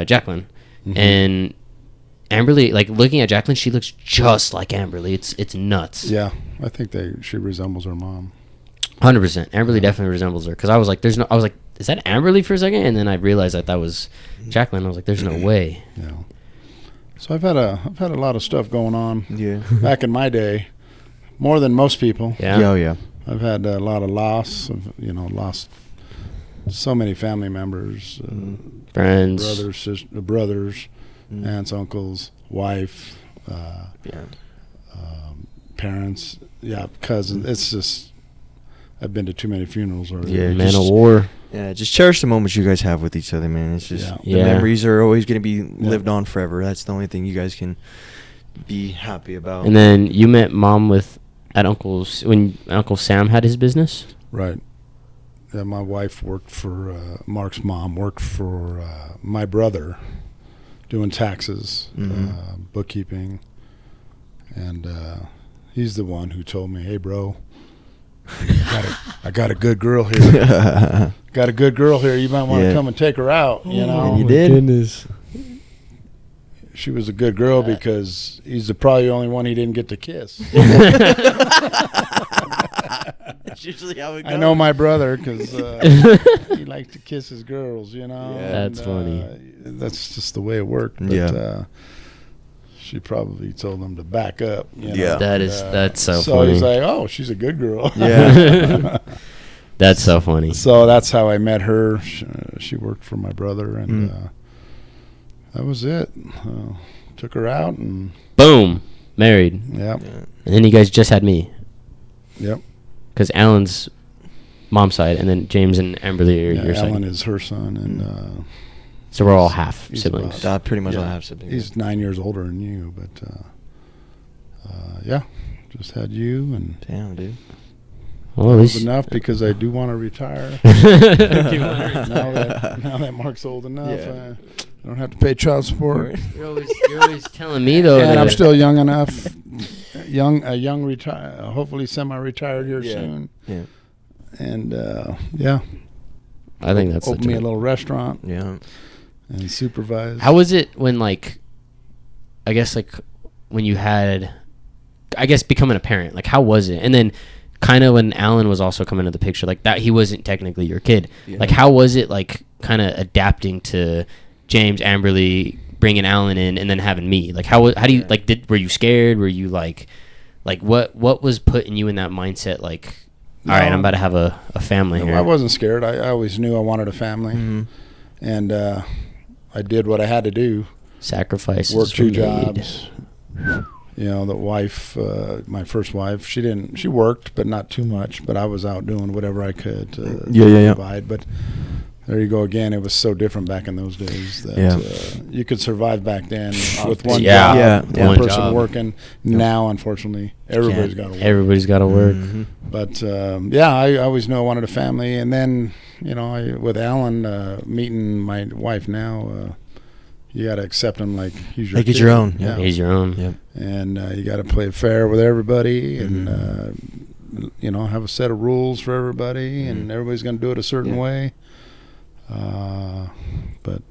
Jacqueline. And Amberly, like, looking at Jacqueline, she looks just like Amberly. It's nuts. Yeah, I think she resembles her mom. 100%. Amberly definitely resembles her, because I was like, is that Amberly for a second? And then I realized that was Jacqueline. I was like, there's no way. Yeah. So I've had a lot of stuff going on. Yeah. Back in my day, more than most people. Yeah. Yeah. I've had a lot of loss of lost so many family members, Friends, brothers, aunts, uncles, wife, parents, cousins. It's just I've been to too many funerals already. Yeah, man of war. Yeah, just cherish the moments you guys have with each other, man. It's just the memories are always going to be lived on forever. That's the only thing you guys can be happy about. And then you met Mom at Uncle's when Uncle Sam had his business. Right. Yeah, my wife worked for Mark's mom worked for my brother, doing taxes, bookkeeping, and he's the one who told me, "Hey, bro, I got a good girl here. Got a good girl here. You might want to come and take her out. You know, And you did. Goodness. She was a good girl because he's probably the only one he didn't get to kiss. That's usually how it goes. I know my brother because he likes to kiss his girls. You know, Yeah. That's funny. That's just the way it worked. But, Yeah. she probably told him to back up. You know? Yeah. That's so So funny. he's like, "Oh, she's a good girl." Yeah. That's so funny. So that's how I met her. She worked for my brother, and that was it. Took her out, and Boom, married, yeah, and then you guys just had me. yep. Because Alan's mom's side, and then James and Amberly are Yeah, your Alan side. is her son, and So we're all half he's siblings. about- Pretty much Yeah. all have siblings. he's 9 years older than you, but yeah, just had you, and Damn, dude. Well, at that was least enough because I do want to retire. Keep now that Mark's old enough, Yeah. I don't have to pay child support. You're always telling me though. And that I'm still young enough, young retire, hopefully semi-retired here Yeah. soon. Yeah. And yeah, I think that's open such me a a little restaurant Yeah. and supervise. How was it when, like, I guess, like, when you had, I guess, becoming a parent? Like, how was it? And then kind of when Alan was also coming into the picture, like, that he wasn't technically your kid. Yeah. Like, how was it, like, kind of adapting to James, Amberly, bringing Alan in, and then having me? Like, how do you, like, were you scared? Were you, like what was putting you in that mindset, like, all right, I'm about to have a family No, here? I wasn't scared. I always knew I wanted a family, Mm-hmm. and I did what I had to do. Sacrifices Work two were made. jobs. You know, the wife, my first wife, she worked, but not too much. But I was out doing whatever I could to Yeah. provide. But there you go again. It was so different back in those days that Yeah. you could survive back then with one Yeah. job, Yeah. one One person job. working. Now, unfortunately, everybody's got to work. Everybody's got to work. Mm-hmm. But yeah, I always knew I wanted a family. And then, you know, with Alan meeting my wife now, you got to accept him like he's your Like he's kid. your own, Yeah. He's your own. Yep. And you got to play fair with everybody, and you know, have a set of rules for everybody, and everybody's going to do it a certain way. But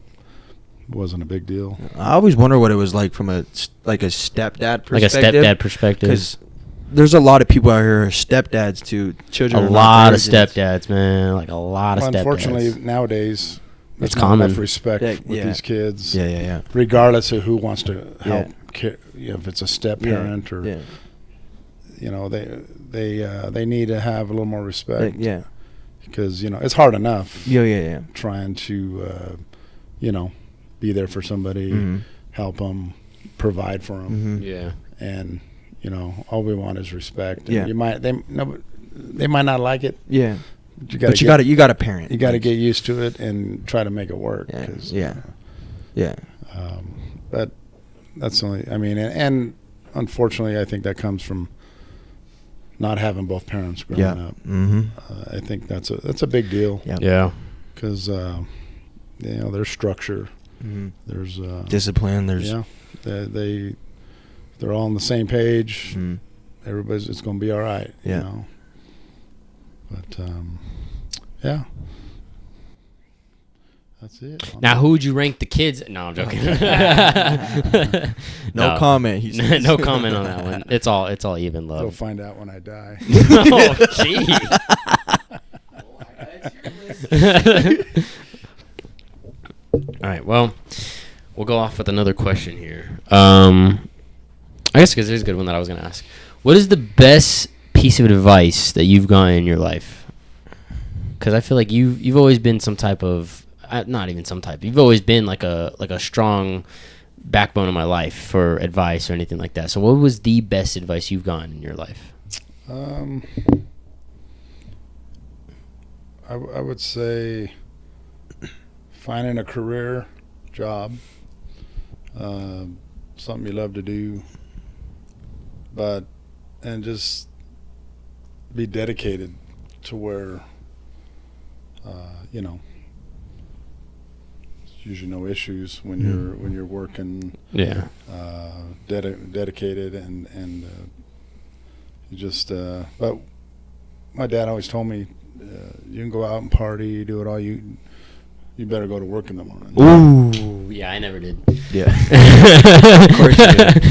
it wasn't a big deal. I always wonder what it was like from a stepdad perspective. Like a stepdad perspective. Because there's a lot of people out here who are stepdads to children. A who are not lot of theirs, and stepdads, man. Like a lot of Well, stepdads. unfortunately, nowadays, there's It's not common. enough respect Yeah, with yeah. these kids, Yeah. regardless of who wants to help. Yeah. If it's a step parent or Yeah. you know, they need to have a little more respect. Yeah. Because you know it's hard enough. Yeah. Trying to you know, be there for somebody, Mm-hmm. help them, provide for them, Mm-hmm. Yeah. and you know all we want is respect. And Yeah. they might not like it. Yeah. But But you got to parent. you got to Like, get used to it and try to make it work. Yeah. 'Cause, Yeah. but that's only. I mean, and unfortunately, I think that comes from not having both parents growing Yeah. up. Mm-hmm. I think that's a big deal. Yeah. Yeah. Because you know there's structure. Mm-hmm. There's Discipline. There's. yeah, they're all on the same page. Mm. It's going to be all right. Yeah. You know? But yeah, that's it. Now, who would you rank the kids? No, I'm joking. No comment. He says. No comment on that one. It's all even You'll love. find out when I die. Oh, gee. All right. Well, we'll go off with another question here. I guess because there's a good one that I was going to ask. What is the best piece of advice that you've gotten in your life? Because I feel like you've always been some type of not even some type. You've always been like a strong backbone of my life for advice or anything like that. So, what was the best advice you've gotten in your life? I would say finding a career job, something you love to do, and just be dedicated to where, you know, there's usually no issues when you're working. Yeah. Dedicated and you just but my dad always told me, you can go out and party, do it all you better go to work in the morning. Ooh, yeah, I never did. Yeah. Of course you did.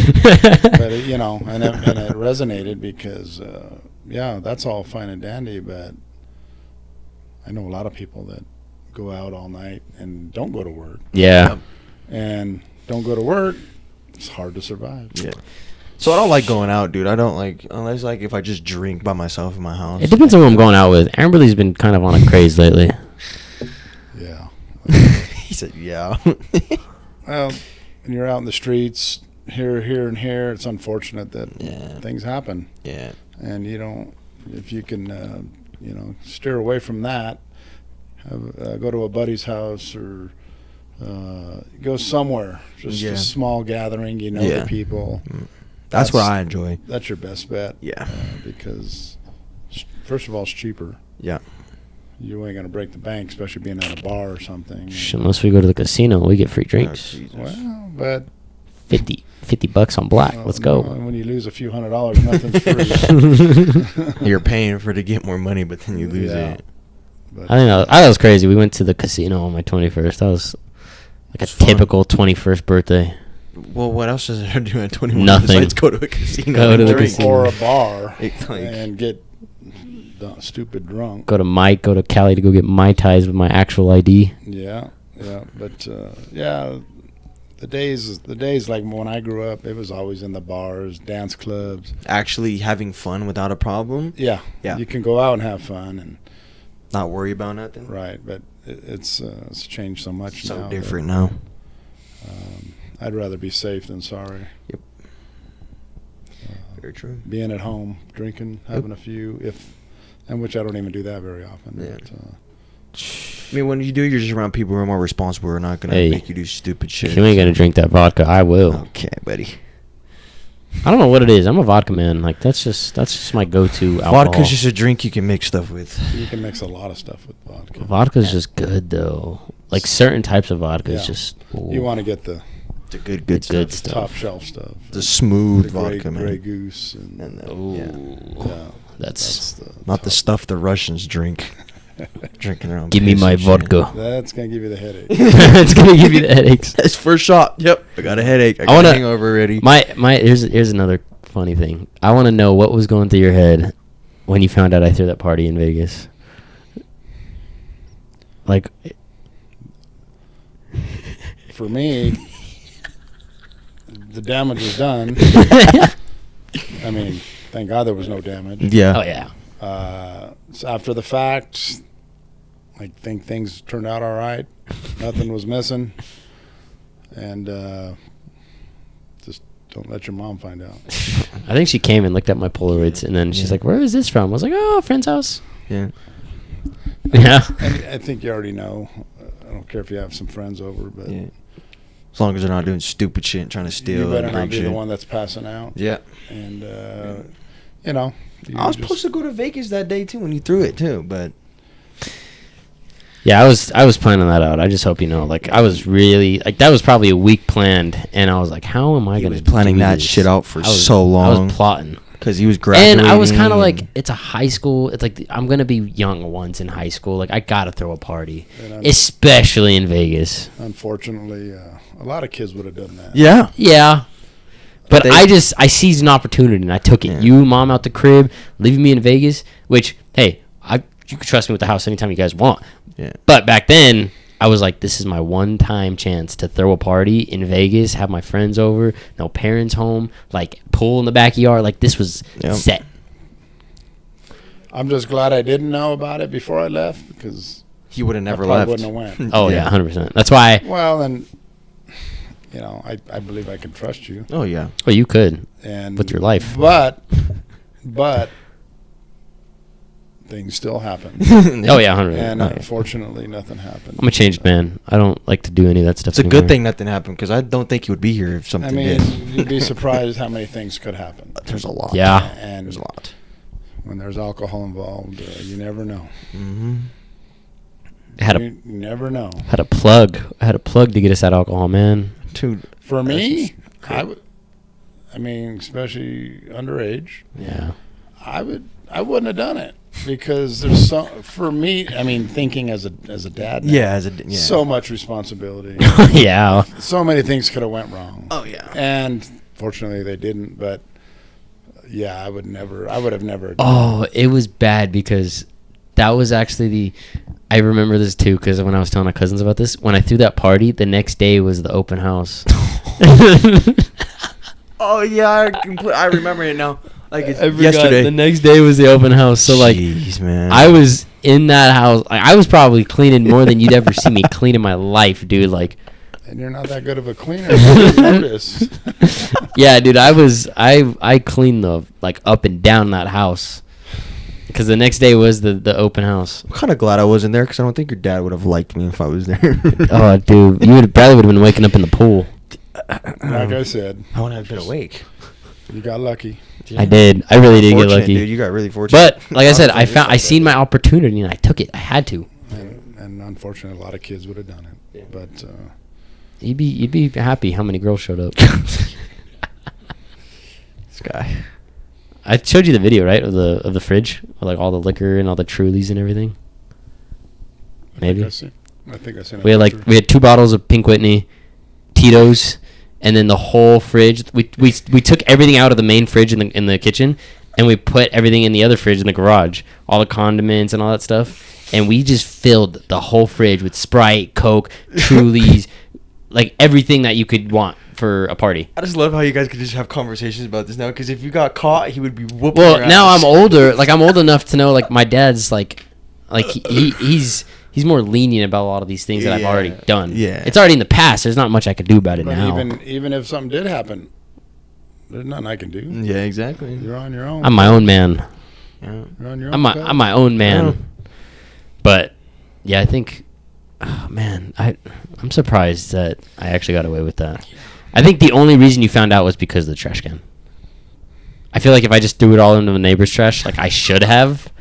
But and it resonated because that's all fine and dandy, but I know a lot of people that go out all night and don't go to work. Yeah. And don't go to work, it's hard to survive. Yeah. So I don't like going out, dude. I don't like, unless like if I just drink by myself in my house. It depends on who I'm going out with. Amberly's been kind of on a craze lately. Yeah. He said, yeah. Well, when you're out in the streets, here, and here, it's unfortunate that things happen. Yeah. And if you can, steer away from that, go to a buddy's house or go somewhere, just a small gathering, the people. That's what I enjoy. That's your best bet. Yeah. Because, first of all, it's cheaper. Yeah. You ain't going to break the bank, especially being at a bar or something. Unless we go to the casino, we get free drinks. Well, but $50 on black. Let's go. When you lose a few $100, nothing's free. You're paying for it to get more money, but then you lose it. But I think that was crazy. We went to the casino on my 21st. That was like a typical 21st birthday. Well, what else is there to do at 21? Nothing. Besides go to a casino. Go to the drink. casino. or a bar It's like- and get stupid drunk. Go to Cali to go get Mai Tais with my actual ID. Yeah, but the days like when I grew up, it was always in the bars, dance clubs. Actually having fun without a problem. Yeah, Yeah. you can go out and have fun and Not worry about nothing. right, but it's changed so much now. So different now. I'd rather be safe than sorry. Yep. Very true. Being at home, drinking, having a few, which I don't even do that very often. Yeah. But, I mean, when you do, you're just around people who are more responsible. Who are not gonna Hey, make you do stupid shit. If you ain't gonna drink that vodka, I will. Okay, buddy. I don't know what it is. I'm a vodka man. Like that's just my go-to alcohol. Vodka's just a drink you can mix stuff with. you can mix a lot of stuff with vodka. Vodka's just good though. Like certain types of vodka is Yeah. just. You want to get the The good good stuff. top shelf stuff. The smooth the vodka, man. Grey Goose. And And, the, Ooh. yeah, That's not the stuff the Russians drink. Drinking their own. give me piss my and shit. vodka. That's going to give you the headache. It's gonna give you the headaches. That's first shot. Yep. I got a headache. I got wanna- a hangover already. Here's another funny thing. I want to know what was going through your head when you found out I threw that party in Vegas. Like, For me, the damage was done. I mean, thank God there was no damage. Yeah. oh yeah, So after the fact, I think things turned out all right. Nothing was missing. And just don't let your mom find out. I think she came and looked at my Polaroids, and then she's like, "Where is this from?" I was like, "Oh, a friend's house." Yeah. Yeah. I think you already know. I don't care if you have some friends over, but Yeah. As long as they're not doing stupid shit and trying to steal you better and not break be shit. the one that's passing out. Yeah. And, you I was just- supposed to go to Vegas that day too when you threw it too, but Yeah, I was planning that out. I just hope you know, like I was really like that was probably a week planned, and I was like, how am I he going was to planning that shit out for so long. I was plotting. Because he was graduating. And I was kind of like, it's a high school. It's like I'm gonna be young once in high school. Like I gotta throw a party, And especially in Vegas. unfortunately, a lot of kids would have done that. yeah. Yeah, but They- I seized an opportunity and I took it. Yeah. You, mom, out the crib, leaving me in Vegas. Which, hey, you can trust me with the house anytime you guys want. Yeah. But back then, I was like, this is my one-time chance to throw a party in Vegas, have my friends over, no parents home, like pool in the backyard. Like this was Yep. set. I'm just glad I didn't know about it before I left because He would have I never probably left. wouldn't have went. Oh yeah, 100%. That's why. Well, then, I believe I can trust you. Oh yeah. Well, you could. And With your life. But things still happen. Oh yeah, 100%. And I'm unfortunately, nothing happened. a changed man. I don't like to do any of that stuff. It's a anymore. good thing nothing happened because I don't think he would be here if I something mean, did. you'd be surprised how many things could happen. There's a lot. Yeah. And There's a lot. when there's alcohol involved, you never know. Mm-hmm. You never know. Had a plug. I had a plug to get us that alcohol, man. Dude, For me, That's I mean, especially underage, Yeah. I wouldn't have done it. because there's so for me. I mean, thinking as a dad. Now, so much responsibility. Yeah. So many things could have went wrong. Oh yeah. And fortunately, they didn't. But yeah, I would have never. Oh, it was bad because that was actually I remember this too because when I was telling my cousins about this, when I threw that party, the next day was the open house. Oh yeah, I remember it now. Like it's yesterday. The next day was the open house. So like, jeez, man. I was in that house. Like, I was probably cleaning more than you'd ever see me clean in my life, dude. Like, and you're not that good of a cleaner. I notice. Yeah, dude. I cleaned the like up and down that house because the next day was the open house. I'm kind of glad I wasn't there because I don't think your dad would have liked me if I was there. Oh, dude, Bradley would have been waking up in the pool. Like I said, I wouldn't have been awake. You got lucky. Yeah. I did. I really did get Fortunate, lucky. dude. You got really fortunate. But like I said, I seen my opportunity and I took it. I had to. And unfortunately, a lot of kids would have done it. Yeah. But You'd be happy how many girls showed up. This guy. I showed you the video, right, of the fridge, with like all the liquor and all the Trulies and everything. Maybe I think I seen it. we had 2 bottles of Pink Whitney, Tito's, and then the whole fridge. We took everything out of the main fridge in the kitchen, and we put everything in the other fridge in the garage, all the condiments and all that stuff, and we just filled the whole fridge with Sprite, Coke, Trulies, like everything that you could want for a party. I just love how you guys could just have conversations about this now. Because if you got caught, he would be whooping. Well, your now ass. I'm older. Like I'm old enough to know. Like my dad's like he's more lenient about a lot of these things that I've already done. Yeah. It's already in the past. There's not much I could do about it But now. even if something did happen, there's nothing I can do. Yeah, exactly. You're on your own. I'm my own man. Yeah. You're on your own. I'm my own man. Yeah. But yeah, I think, oh man, I'm surprised that I actually got away with that. I think the only reason you found out was because of the trash can. I feel like if I just threw it all into the neighbor's trash, like I should have,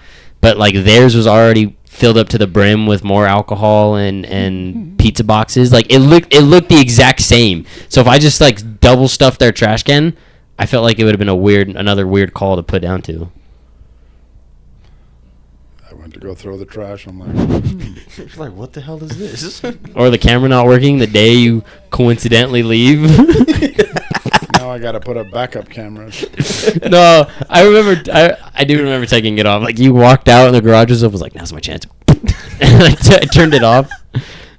but like theirs was already filled up to the brim with more alcohol and pizza boxes. Like it looked the exact same. So if I just like double stuffed their trash can, I felt like it would have been another weird call to put down to. I went to go throw the trash. I'm like, It's like, what the hell is this? Or the camera not working the day you coincidentally leave. now I got to put up backup cameras. No, I remember. I do remember taking it off. Like you walked out and the garage was up. I was like, now's my chance. And I turned it off.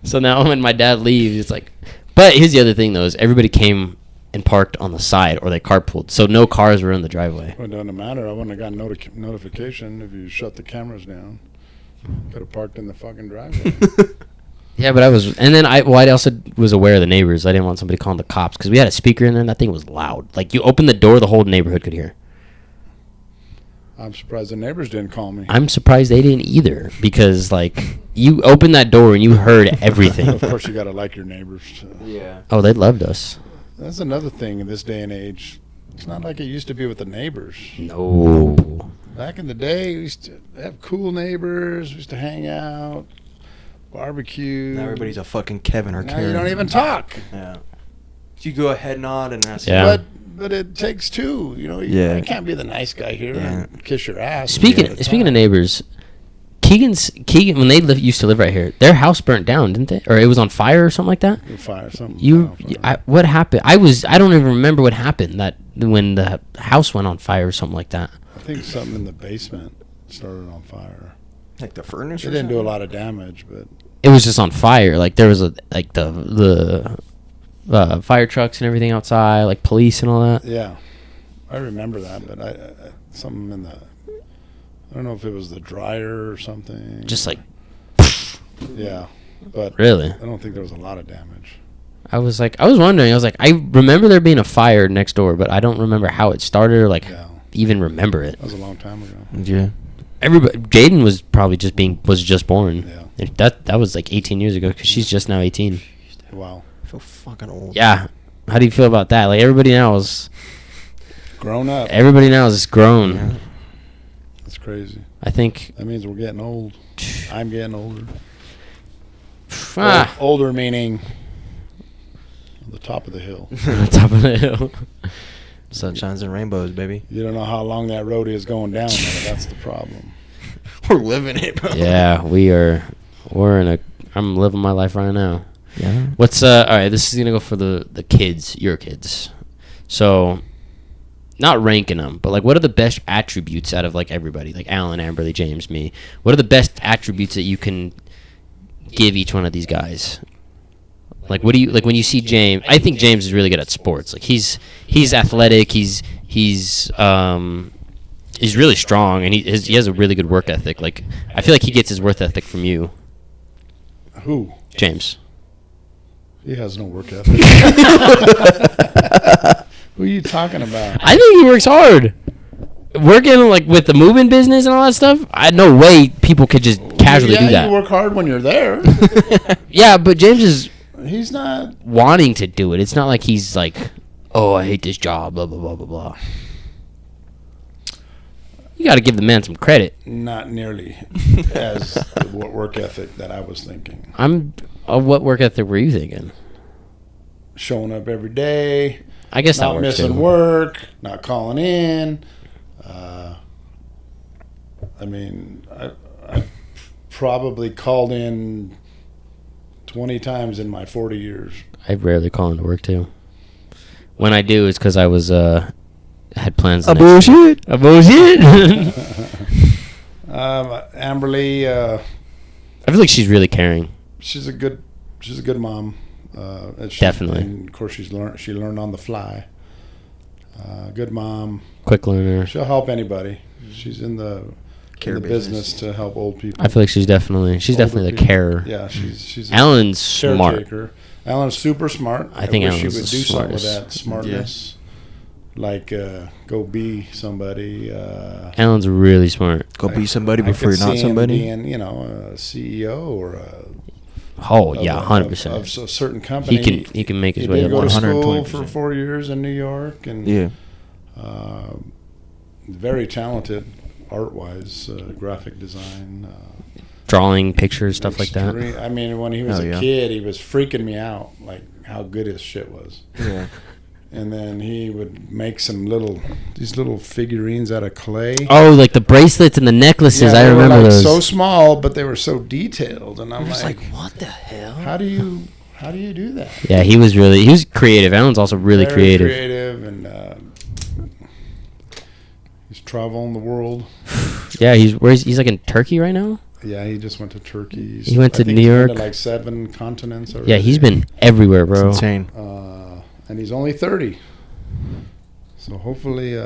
So now when my dad leaves, it's like. But here's the other thing though: is everybody came and parked on the side, or they carpooled, so no cars were in the driveway. Well, it doesn't matter. I wouldn't have gotten notification if you shut the cameras down. Could have parked in the fucking driveway. Yeah, but I was, and then I also was aware of the neighbors. I didn't want somebody calling the cops because we had a speaker in there and that thing was loud. Like you open the door, the whole neighborhood could hear. I'm surprised the neighbors didn't call me. I'm surprised they didn't either because like you opened that door and you heard everything. Of course, you got to like your neighbors. Yeah. Oh, they loved us. That's another thing in this day and age. It's not like it used to be with the neighbors. No. Back in the day, we used to have cool neighbors. We used to hang out, barbecue. Now everybody's a fucking Kevin or Now Karen. you don't even talk. Yeah. So you go a head nod and that's Yeah. But it takes two. You know, Yeah. you can't be the nice guy here and kiss your ass. Speaking of neighbors, Keegan when they used to live right here, their house burnt down, didn't they? Or it was on fire or something like that. Fire something. What happened? I don't even remember what happened that when the house went on fire or something like that. I think something in the basement started on fire. like the furnace. It didn't do a lot of damage, but It was just on fire. Like there was the fire trucks and everything outside, like police and all that. yeah, I remember that. But I something in the. I don't know if it was the dryer or something. Just like Yeah, but really. I don't think there was a lot of damage. I was wondering. I was like, I remember there being a fire next door, but I don't remember how it started or like Yeah, even remember it. that was a long time ago. Yeah. Everybody, Jaden was probably just born. Yeah. And that was like 18 years ago because she's just now 18. Wow, I feel fucking old. Yeah. How do you feel about that? Like everybody now is grown up. grown. Yeah. That's crazy. I think. That means we're getting old. I'm getting older. Ah, Older meaning on the top of the hill. on the top of the hill. Sunshines and rainbows, baby. You don't know how long that road is going down. Though. That's the problem. We're living it, bro. Yeah, we're in a. I'm living my life right now. Yeah. What's all right? This is gonna go for the kids, your kids. So, not ranking them, but like, what are the best attributes out of like everybody, like Alan, Amberly, James, me? What are the best attributes that you can give each one of these guys? Like, what do you like when you see James? I think James is really good at sports. Like, he's athletic. He's really strong, and he has a really good work ethic. Like, I feel like he gets his work ethic from you, Who? James. He has no work ethic. Who are you talking about? I think he works hard. Working like with the moving business and all that stuff. I no way people could just casually do that. You work hard when you're there. Yeah, but James is He's not. wanting to do it. It's not like he's like, oh, I hate this job, blah blah blah blah blah. You got to give the man some credit. Not nearly as the work ethic that I was thinking. What work ethic were you thinking? Showing up every day. I guess that Not works missing too. work. Not calling in. I mean, I probably called in 20 times in my 40 years. I rarely call into work too. When I do, it's because I was had plans. A bullshit. A bullshit. Amberly, I feel like she's really caring. she's a good mom. Definitely. And of course, she learned on the fly. Good mom. Quick learner. She'll help anybody. She's in the Care business to help old people. I feel like she's definitely the people. carer. Yeah, she's a Alan's smart. caretaker. Alan's super smart. I think wish Alan's she would the do something with smartest. that smartness. Like go be somebody. Alan's really smart. Go be somebody I before could you're not see him somebody. being, a CEO or Oh yeah, of 100%. a certain company. He can make his He way did up. go to school 120%. for 4 years in New York, and Yeah. very talented art-wise, graphic design. Drawing pictures, stuff like that. I mean, when he was Hell a yeah. kid, he was freaking me out, like how good his shit was. Yeah. And then he would make these little figurines out of clay. Oh, like the bracelets and the necklaces. Yeah, I they were, remember like, those. so small, but they were so detailed, and I'm was like, like, what the hell? how do you do that? Yeah, he was creative. Alan's also really Very creative. and he's traveling the world. Yeah, he's like in Turkey right now. Yeah, he just went to Turkey. He went to I think New he's been York. to like 7 continents already. Yeah, he's been everywhere, bro. It's insane. And he's only 30. So hopefully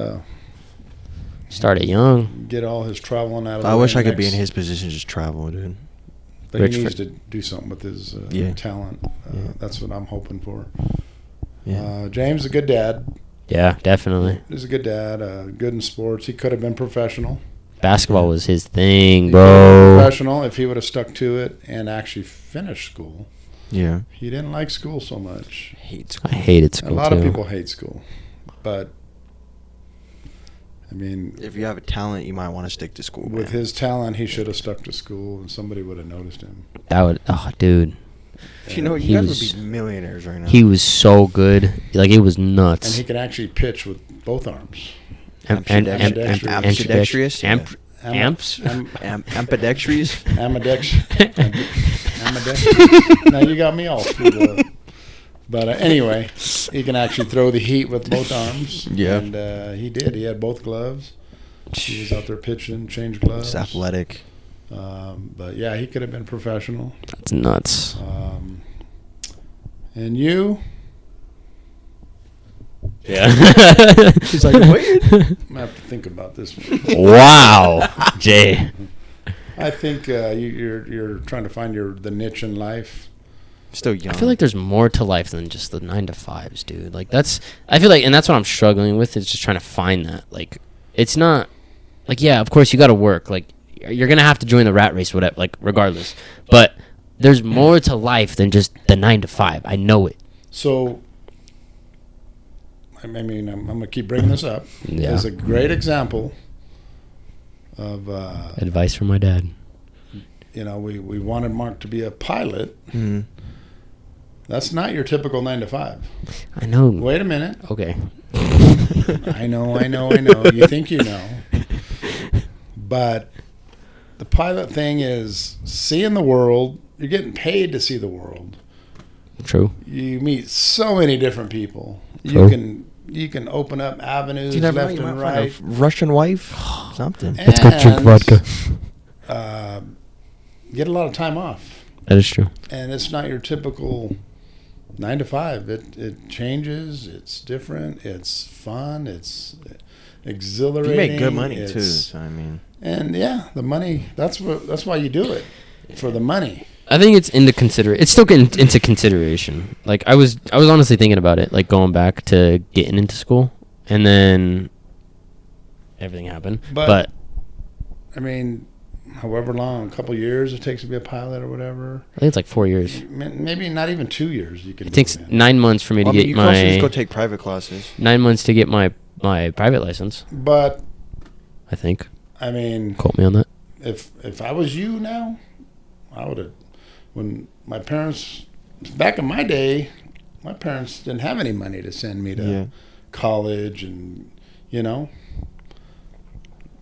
Started young. get all his traveling out of the I way wish I could be next- in his position, just travel, dude. But Rich he needs for- to do something with his Yeah. talent. Yeah. That's what I'm hoping for. Yeah. James is a good dad. Yeah, definitely. He's a good dad. Good in sports. He could have been professional. Basketball was his thing, He could have been bro. professional if he would have stuck to it and actually finished school. Yeah. He didn't like school so much. Hate I hated A school lot too. of people hate school, but I mean, If you have a talent, you might want to stick to school. with man. his talent, he should have stuck to school, and somebody would have noticed him. That would, oh, dude, You know, He you guys was- would be millionaires right now. he was so good. Like it was And nuts. he can actually pitch with both arms. Ambidextrous. ambidextrous. Yeah. Amps. Ambidextrous. Ambidextrous. Now you got me all screwed up. But anyway, he can actually throw the heat with both arms. Yeah. And he did. He had both gloves. He was out there pitching, changed gloves. It's athletic. But yeah, he could have been professional. That's nuts. And you, Yeah. He's like, wait. I'm gonna have to think about this one. Wow, Jay. I think you're trying to find the niche in life. Still young. I feel like there's more to life than just the 9 to 5s, dude. Like I feel like, and that's what I'm struggling with, is just trying to find that. Like, it's not, like, yeah, of course you got to work. Like, you're gonna have to join the rat race, whatever. Like, regardless. But there's more to life than just the 9 to 5. I know it. So, I mean, I'm going to keep bringing this up. Yeah. There's a great example of, Advice from my dad. we wanted Mark to be a pilot. Mhm. That's not your typical 9 to 5. I know. Wait a minute. Okay. I know. You think you know. But the pilot thing is seeing the world. You're getting paid to see the world. True. You meet so many different people. True. You can open up avenues You never know, left you and might find right. a Russian wife, something. Let's go drink vodka. Get a lot of time off. That is true. And it's not your typical 9 to 5. It changes. It's different. It's fun. It's exhilarating. You make good money too. So I mean, and yeah, the money. That's why you do it, for the money. I think it's It's still getting into consideration. Like I was honestly thinking about it, like going back to getting into school, and then everything happened. But I mean, however long, a couple years it takes to be a pilot or whatever. I think it's like 4 years. Maybe not even 2 years. You can. It takes 9 months for me to get you can also just my go take private classes. 9 months to get my private license. But I think. I mean, Quote me on that. if I was you now, I would have. When my parents, back in my day, my parents didn't have any money to send me to college, and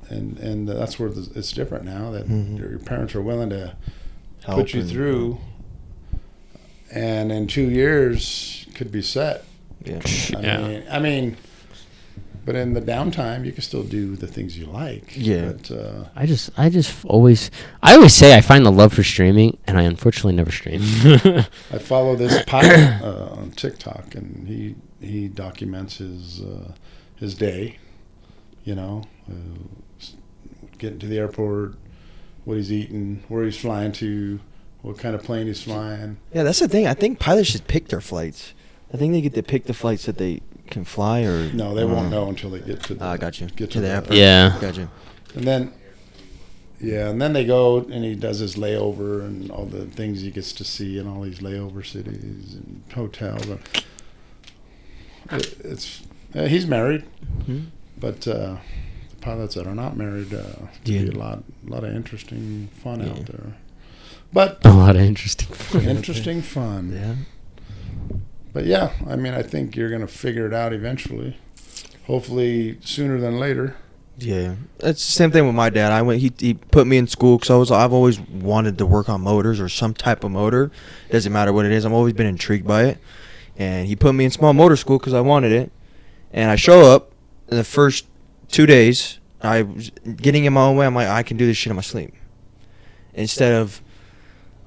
and that's where it's different now, that your parents are willing to put you through, and in 2 years could be set. Yeah. I mean, but in the downtime, you can still do the things you like. Yeah. But, I always say I find the love for streaming, and I unfortunately never stream. I follow this pilot on TikTok, and he documents his day. Getting to the airport, what he's eating, where he's flying to, what kind of plane he's flying. Yeah, that's the thing. I think pilots should pick their flights. I think they get to pick the flights that they can fly, or No, they won't know until they get to the. got you. Get To the airport. Yeah. Got you. And then they go and he does his layover and all the things he gets to see in all these layover cities and hotels. He's married, but the pilots that are not married, be a lot of interesting fun out there. But A lot of interesting. interesting fun. Yeah. But yeah, I mean, I think you're gonna figure it out eventually. Hopefully sooner than later. Yeah, it's the same thing with my dad. He put me in school because I've always wanted to work on motors or some type of motor. Doesn't matter what it is. I've always been intrigued by it, and he put me in small motor school because I wanted it. And I show up in the first 2 days. I was getting in my own way. I'm like, I can do this shit in my sleep. Instead of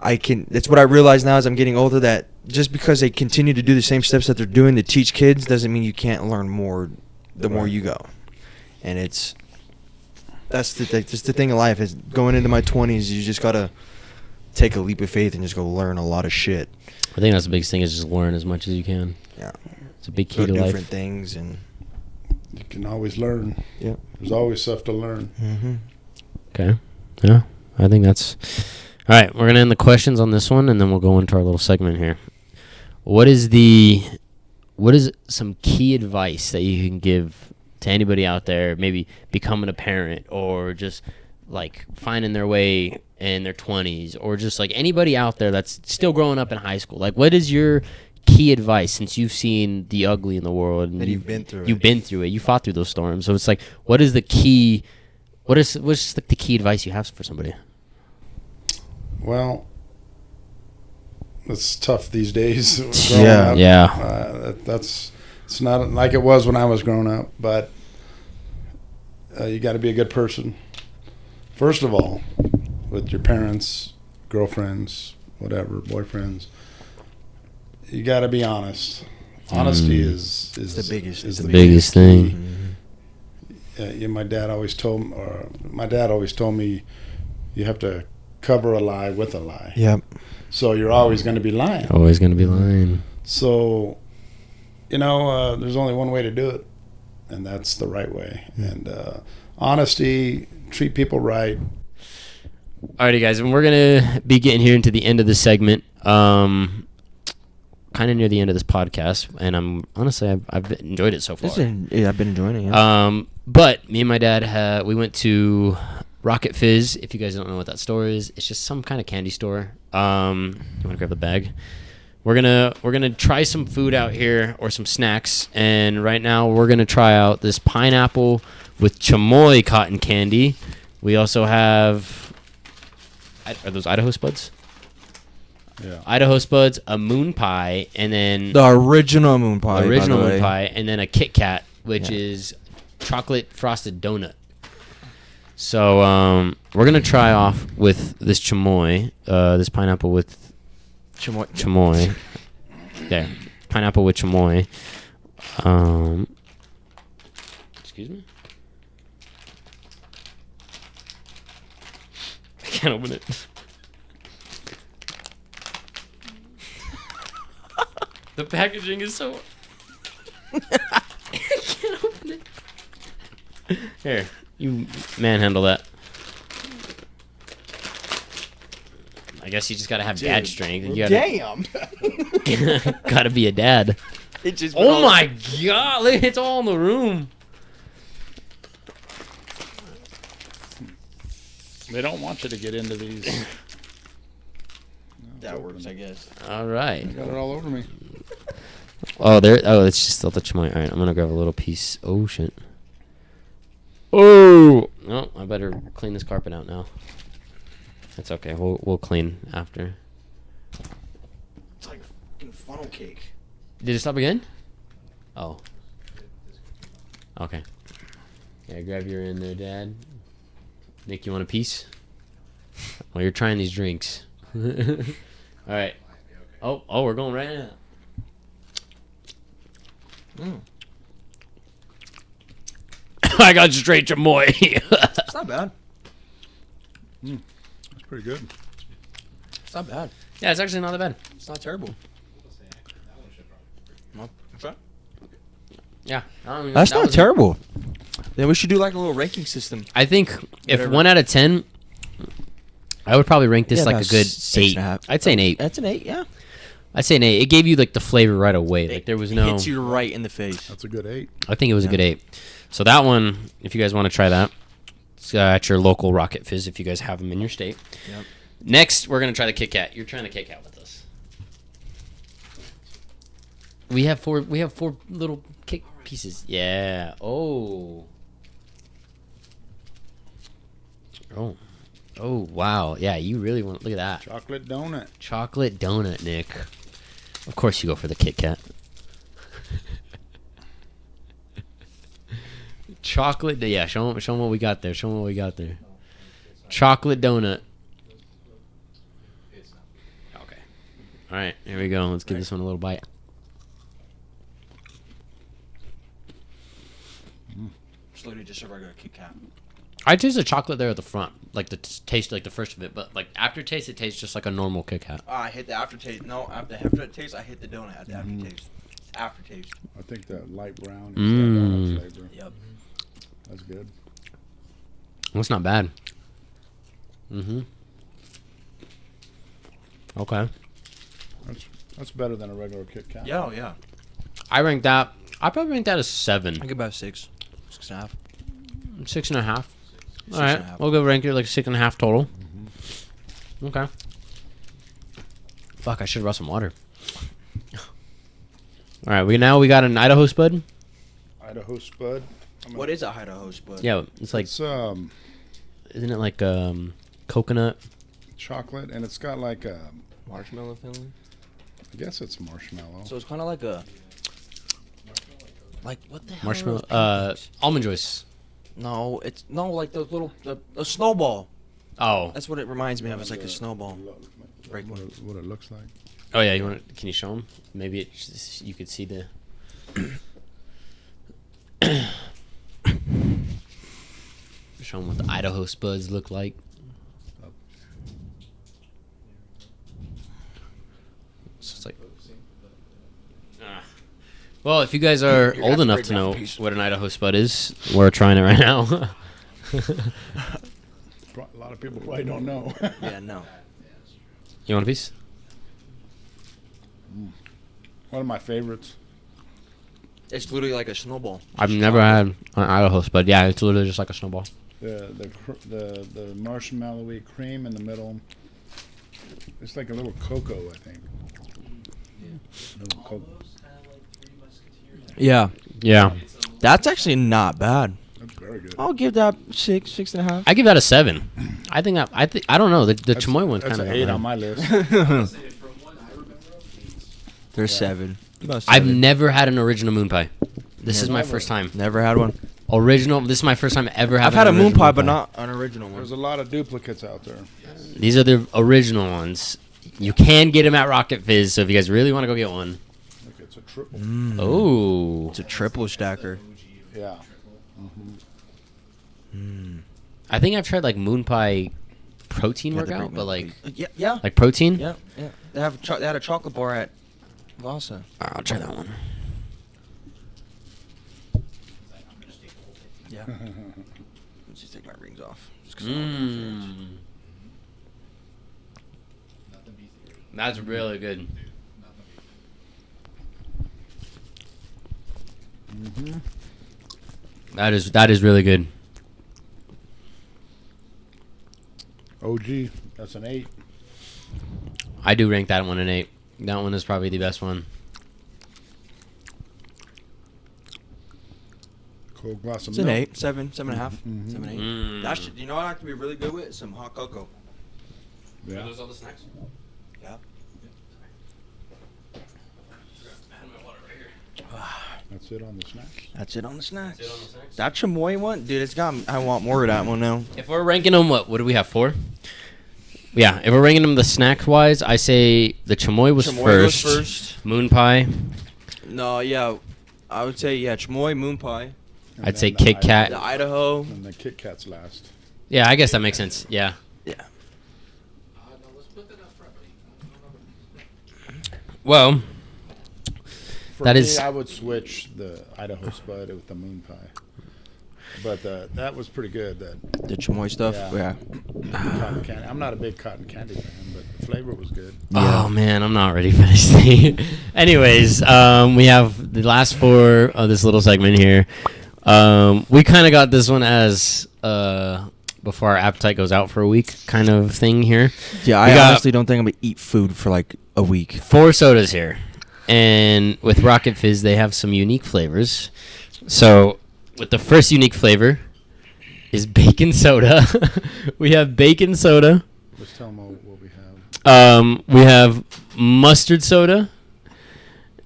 That's what I realize now as I'm getting older, that just because they continue to do the same steps that they're doing to teach kids doesn't mean you can't learn more the more you go. And that's the thing in life, is going into my 20s, you just got to take a leap of faith and just go learn a lot of shit. I think that's the biggest thing, is just learn as much as you can. Yeah. It's a big key to life. Different things, and You can always learn. yeah. There's always stuff to learn. Mm-hmm. Okay. Yeah. I think that's... All right. We're going to end the questions on this one, and then we'll go into our little segment here. What is some key advice that you can give to anybody out there, maybe becoming a parent, or just like finding their way in their 20s, or just like anybody out there that's still growing up in high school? Like, what is your key advice, since you've seen the ugly in the world and you've been through it? You've been through it. You fought through those storms. So it's like, what is the key? What's like the key advice you have for somebody? Well, it's tough these days. Yeah. Yeah. It's not like it was when I was growing up, but you got to be a good person. First of all, with your parents, girlfriends, whatever, boyfriends, you got to be honest. Honesty is the biggest. Is the biggest thing. My dad always told me, you have to cover a lie with a lie. Yep. So you're always going to be lying. Always going to be lying. So, there's only one way to do it, and that's the right way. And honesty, treat people right. Alrighty, guys, and we're gonna be getting here into the end of the segment. Kind of near the end of this podcast, and I've enjoyed it so far. I've been enjoying it. Yeah. But me and my dad we went to Rocket Fizz. If you guys don't know what that store is, it's just some kind of candy store. You want to grab the bag? We're gonna try some food out here, or some snacks, and right now we're gonna try out this pineapple with chamoy cotton candy. We also have Are those Idaho Spuds? Yeah. Idaho Spuds, a moon pie, and then The original moon pie. original by the moon way. pie, and then a Kit Kat, which Yeah. is chocolate frosted donut. So we're gonna try off with this chamoy, this pineapple with chamoy. There, pineapple with chamoy. Excuse me. I can't open it. The packaging is so. I can't open it. Here, you manhandle that. I guess you just gotta have dad strength. You gotta, Damn. gotta be a dad. It just. Oh my god! Look, it's all in the room. They don't want you to get into these. That works, I guess. All right. Got it all over me. Oh, there. Oh, it's just still the chamoy. All right, I'm gonna grab a little piece. Oh shit. Oh. No, I better clean this carpet out now. That's okay. We'll clean after. It's like fucking funnel cake. Did it stop again? Oh. Okay. Yeah, grab your in there, Dad. Nick, you want a piece? Well, you're trying these drinks. All right. Oh, we're going right now. I got straight chamoy. It's not bad. That's pretty good. It's not bad. Yeah, it's actually not that bad. It's not terrible. Yeah. That's not terrible. Then we should do like a little ranking system. I think if Whatever. 1 out of 10, I would probably rank this Yeah, like about a good 6.5. 8. I'd say an 8. That's an 8, yeah. I'd say an 8. It gave you like the flavor right away. Like there was no. Hits you right in the face. That's a good 8. I think it was a Yeah. good 8. So that one, if you guys want to try that, it's at your local Rocket Fizz if you guys have them in your state. Yep. Next, we're gonna try the Kit Kat. You're trying the Kit Kat with us. We have four little Kit pieces. Yeah. Oh. Oh wow. Yeah, you really want look at that. Chocolate donut. Chocolate donut, Nick. Of course you go for the Kit Kat. Chocolate, yeah. Show them what we got there. Show them what we got there. Chocolate donut. Okay. All right, here we go. Let's give this one a little bite. It's literally just a regular Kit Kat. I taste the chocolate there at the front, like the taste, like the first of it, but like aftertaste, it tastes just like a normal Kit Kat. I hit the aftertaste. No, after the aftertaste, I hit the donut at the aftertaste. Aftertaste. I think that light brown is that donut flavor. Yep. That's good. That's not bad. Mm-hmm. Okay. That's better than a regular Kit Kat. Yeah, oh, yeah. I probably rank that as 7. I give about 6. 6.5. 6.5. All 6.5. right, we'll go rank it like 6.5 total. Okay. Fuck, I should have brought some water. All right, we got an Idaho Spud. Idaho Spud. What is a Idaho Spud? Yeah, it's like, It's isn't it like coconut? chocolate, and it's got like a, Marshmallow filling. I guess it's marshmallow. So it's kind of like a. Like what the hell? Marshmallow. Are those Almond Joyce. no, it's like those little a snowball. Oh. That's what it reminds me of. It's like a snowball. Break What one. what it looks like. Oh yeah, can you show them? Maybe you could see the. Show them what the Idaho Spuds look like. So it's like. Well, if you guys are You're gonna old have to enough break to down know a piece. what an Idaho Spud is, we're trying it right now. A lot of people probably don't know. Yeah, no. You want a piece? One of my favorites. It's literally like a snowball. I've never had an Idaho Spud. Yeah, it's literally just like a snowball. The marshmallowy cream in the middle. It's like a little cocoa, I think. Little cocoa. Yeah. Yeah. That's actually not bad. That's great. Very good. I'll give that 6.5. I give that a 7. I think I don't know. The chamoy one's That's kind an of 8 on my list. There's 7. About I've 7. never had an original moon pie. This is my first time. Never had one. Original. This is my first time ever having. I've had a an moon original pie, but not an original one. There's a lot of duplicates out there. These are the original ones. You can get them at Rocket Fizz, so if you guys really want to go get one. Look, it's a triple. Oh. It's a triple stacker. Yeah. I think I've tried like moon pie protein Yeah, the workout, Greek but milk. like Yeah. like protein. Yeah. They had a chocolate bar at Vasa. I'll try that one. Yeah. Let's just take my rings off. That's really good. That is really good. OG. That's an 8. I do rank that one an 8. That one is probably the best one. Cold glass of It's an milk. 8, 7, 7.5, 7, 8. Mm. That should, you know what I have to be really good with? Some hot cocoa. Yeah. all the snacks? Yeah. That's it on the snacks. That's it on the snacks. That chamoy one, dude, it's got. I want more of that one now. If we're ranking them, what do we have? 4? Yeah, if we're ranking them the snack wise, I say the chamoy was first. Moon pie. No, yeah, I would say chamoy, moon pie, And I'd then say the Kit Kat. the Idaho. And the Kit Kat's last. Yeah, I guess that makes sense. Yeah. Yeah. Well, For That me, is- I would switch the Idaho Spud with the moon pie. But that was pretty good. That The chamoy stuff. Yeah. Yeah. cotton candy. I'm not a big cotton candy fan, but the flavor was good. oh man, I'm not ready for this thing. Anyways, we have the last 4 of this little segment here. We kind of got this one as before our appetite goes out for a week kind of thing here. Yeah, We I got- honestly don't think I'm gonna eat food for like a week. 4 sodas here. And with Rocket Fizz, they have some unique flavors. So, with the first unique flavor is bacon soda. We have bacon soda. Let's tell them what we have. We have mustard soda.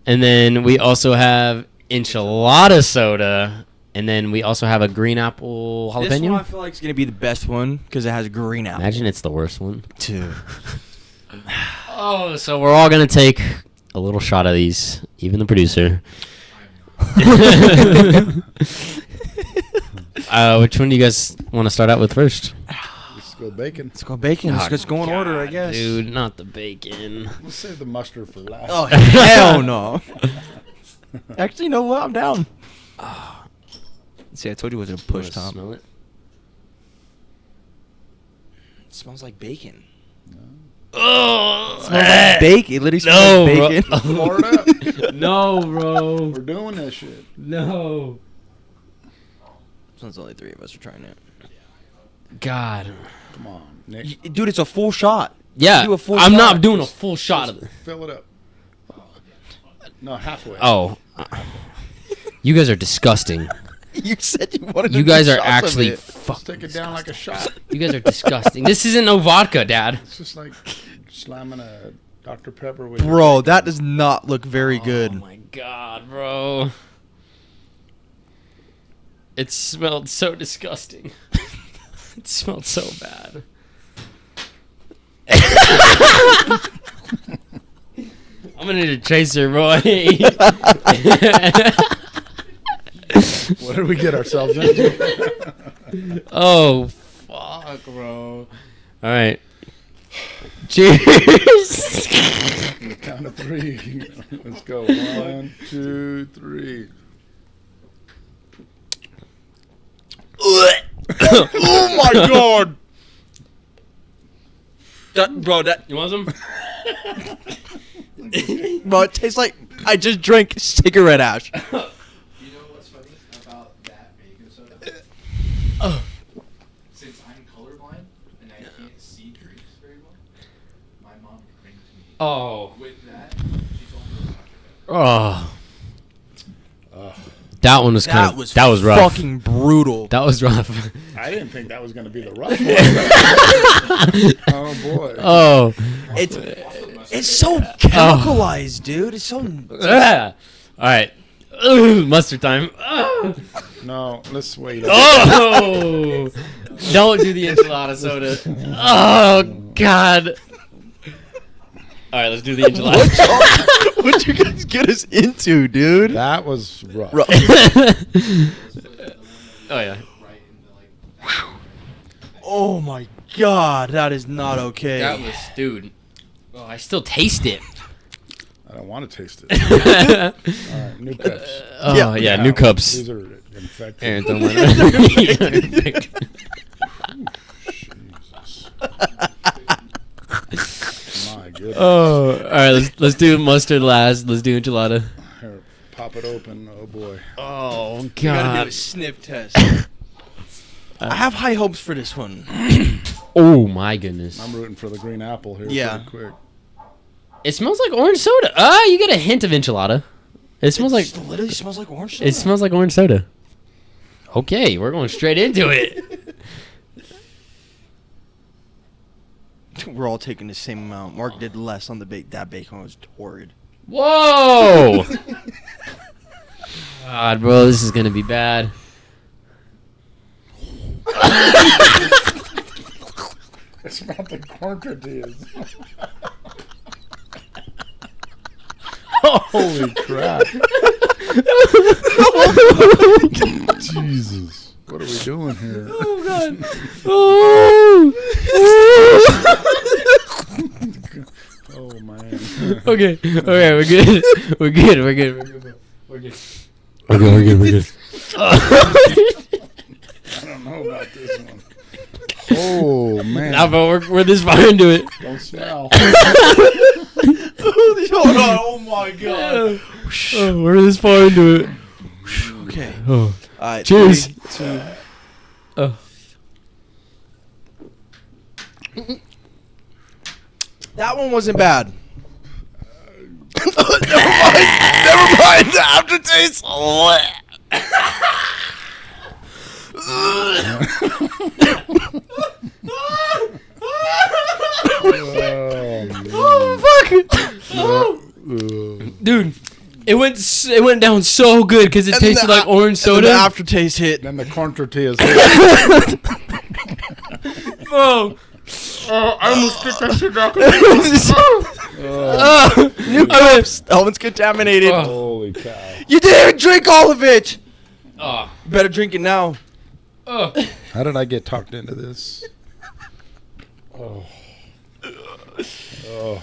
And then we also have enchilada soda. And then we also have a green apple This one I jalapeno. feel like is gonna be the best one because it has green apple. Imagine it's the worst one. Too. Oh, so we're all going to take a little shot of these, even the producer. Which one do you guys want to start out with first? Let's go bacon. Let's go bacon. Let's go in order, I God, guess. Dude, not the bacon. Let's save the mustard for last. Oh hell no! Actually, you know what? I'm down. See, I told you it was a push Wanna top. smell it? It smells like bacon. Oh, It smells like bacon. It literally smells no, like bacon. Pour it up. no, bro. We're doing this shit. No. Since only 3 of us are trying it. God. Come on, Nick. Dude, it's a full shot. Yeah, Do a full I'm shot. not doing a full shot of it. Fill it up. No, halfway. Oh. You guys are disgusting. You said you wanted. You to do guys are shots of actually it. Let's fucking take it down like a shot. You guys are disgusting. This isn't no vodka, Dad. It's just like slamming a Dr. Pepper with Bro, that does not look very good. Oh my god, bro. It smelled so disgusting. It smelled so bad. I'm gonna need a chaser, boy. What did we get ourselves into? Oh, fuck, bro. All right. Cheers. On the count of 3. Let's go. 1, 2, 3. Oh my god! That You want some? bro, it tastes like I just drank cigarette ash. You know what's funny about that bacon soda? Since I'm colorblind and I can't see drinks very well, my mom drinks me. Oh. With that, she told me it was Dr. Pepper. Oh. That one was kind of that was rough. Fucking brutal. That was rough. I didn't think that was going to be the rough one. Oh boy. Oh. It's so chemicalized, dude. It's so. All right. Mustard time. No, let's wait. Oh. Don't do the enchilada soda. Oh God. All right, let's do the enchilada. What'd you guys get us into, dude? That was rough. Oh yeah. Oh my God, that is not okay. That was, dude. Oh, I still taste it. I don't want to taste it. All right, new cups. Oh yeah, new cups. These are infected. Aaron, don't let Jesus. My goodness. Oh, all right. Let's do mustard last. Let's do enchilada. Here, pop it open. Oh boy. Oh You gotta do God. a sniff test. I have high hopes for this one. Oh my goodness. I'm rooting for the green apple here. Yeah. Pretty quick. It smells like orange soda. You get a hint of enchilada. It smells like It literally smells like orange soda. it smells like orange soda. Okay, we're going straight into it. We're all taking the same amount. Mark did less on the bake. That bacon was horrid. Whoa! God, bro, this is gonna be bad. It's about the corn tortillas. Holy crap. Jesus. What are we doing here? Oh God! Oh! Oh, man. Okay, we're good. We're good. We're good. We're good. We're good. I don't know about this one. Oh, man. Nah, but we're this far into it. Don't smell. Oh my God. Oh, we're this far into it. Okay. Oh. All right. Cheers. 3, 2. Oh. That one wasn't bad. Never mind. The aftertaste. Dude, it went down so good because it tasted like orange soda. The aftertaste hit. Then the corn tortillas. Oh, I almost spit that shit back. New cups. That one's contaminated. Holy cow. You didn't even drink all of it. Oh, Better drink it now. oh. How did I get talked into this? Oh. Oh.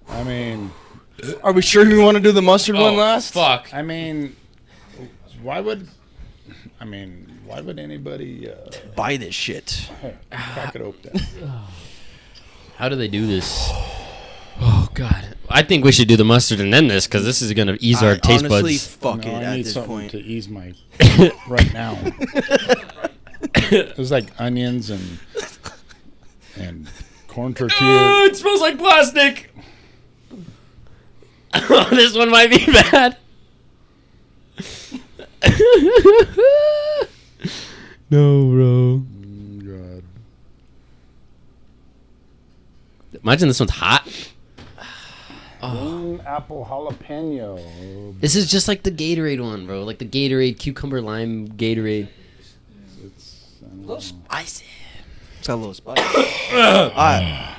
I mean, Are we sure we want to do the mustard one last? Fuck. why would anybody Buy this shit. crack it open? How do they do this? Oh God. I think we should do the mustard and then this because this is gonna ease our taste honestly, buds. fuck No, it I at need this something point. to ease my right now. There's like onions and corn tortillas. Oh, it smells like plastic. Oh, this one might be bad. No, bro. God. Imagine this one's hot. Green apple jalapeno. This is just like the Gatorade one, bro. Like the Gatorade cucumber lime Gatorade. It's, I don't A know. little spicy. It's got a little spice. Alright.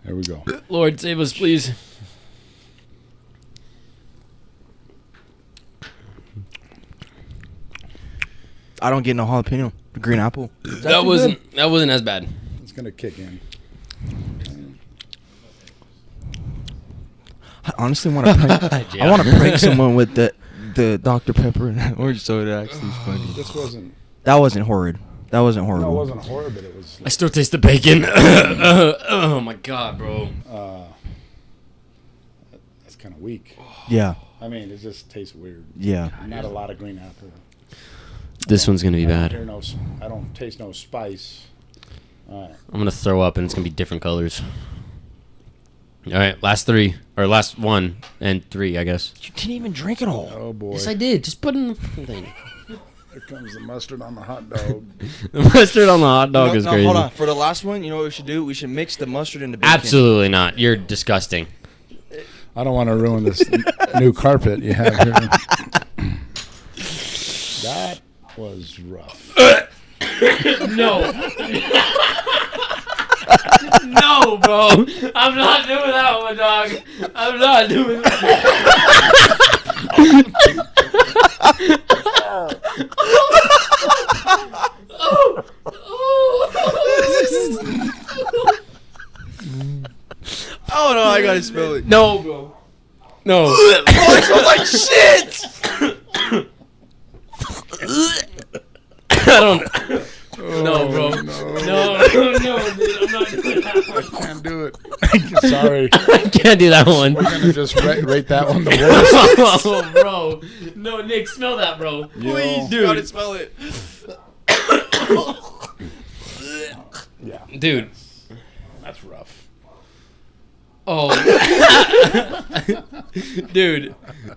There we go. Lord, save us, please. I don't get no jalapeno. The green apple. That wasn't as bad. It's gonna kick in. I honestly want to prank. I want to prank someone with the Dr. Pepper and orange soda. Actually, is funny. This wasn't. That wasn't horrid. That wasn't No, it horrible. wasn't horrible, but it was. I still taste the bacon. Oh my God, bro. That's kind of weak. Yeah. I mean, it just tastes weird. Yeah. Not a lot of green apple. This one's gonna be I don't bad. hear I don't taste no spice. All right. I'm gonna throw up and it's gonna be different colors. All right, last three or last one and three, I guess. You didn't even drink it all. Oh boy. Yes, I did. Just put in the fucking thing. Here comes the mustard on the hot dog. The mustard on the hot dog is crazy. Hold on. For the last one, you know what we should do? We should mix the mustard and the bacon. Absolutely not. You're disgusting. I don't want to ruin this new carpet you have here. That was rough. No. No, bro. I'm not doing that one, dog. I'm not doing that. Oh no, I gotta smell it. No, bro. No. Oh, it smells like shit. I don't. No, bro. No. No, dude. I'm not doing that I one. can't do it. Sorry. I can't do that one. We're going to just rate that one the worst. Oh, bro. No, Nick, smell that, bro. Please, dude. Gotta smell it. Yeah. Dude. That's rough. Oh. Dude.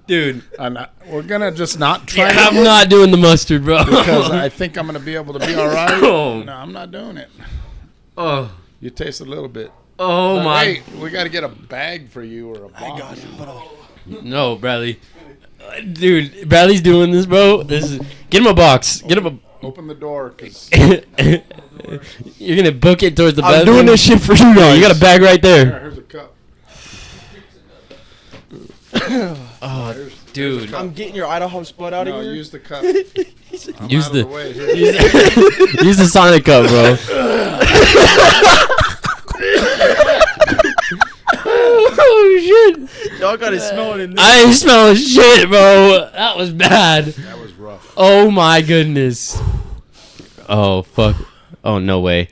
We're going to just not try Yeah, it I'm not doing the mustard, bro. because I think I'm going to be able to be all right. Oh. No, I'm not doing it. Oh. You taste a little bit. Oh, But my. Wait, we got to get a bag for you or a box. I got it. Hold on. No, Bradley. Dude, Bradley's doing this, bro. Get him a box. Get him a. Open the door because You're gonna book it towards the I'm bedroom? doing this shit for you No, guys. you got a bag right there. here's a cup. Oh, dude. I'm getting your Idaho spud out No, of here. use the cup. I'm Use out the- of the way here. Use the Sonic cup, bro. Oh shit! Y'all gotta smell it in there. I ain't smelling shit, bro. That was bad. That was rough. Oh my goodness. Oh fuck. Oh no way.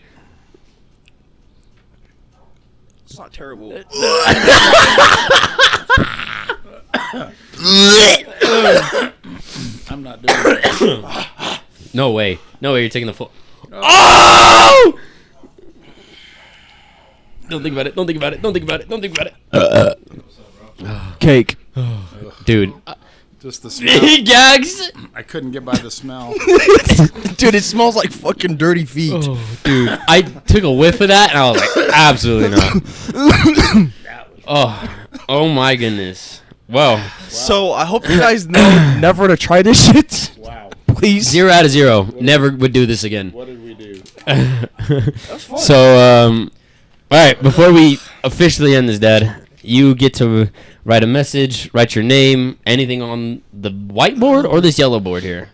It's not terrible. I'm not doing it. No way. No way. You're taking the full. Oh! Don't think about it. Don't think about it. Don't think about it. Don't think about it. Cake. Dude. Just the smell. He gags. I couldn't get by the smell. Dude, it smells like fucking dirty feet. Oh, dude. I took a whiff of that and I was like, absolutely not. Oh. Oh my goodness. Well, So I hope you guys know never to try this shit. Wow. Please. 0 out of 0. Never would do this again. What did we do? So, all right, before we officially end this, Dad, you get to write a message, write your name, anything on the whiteboard or this yellow board here.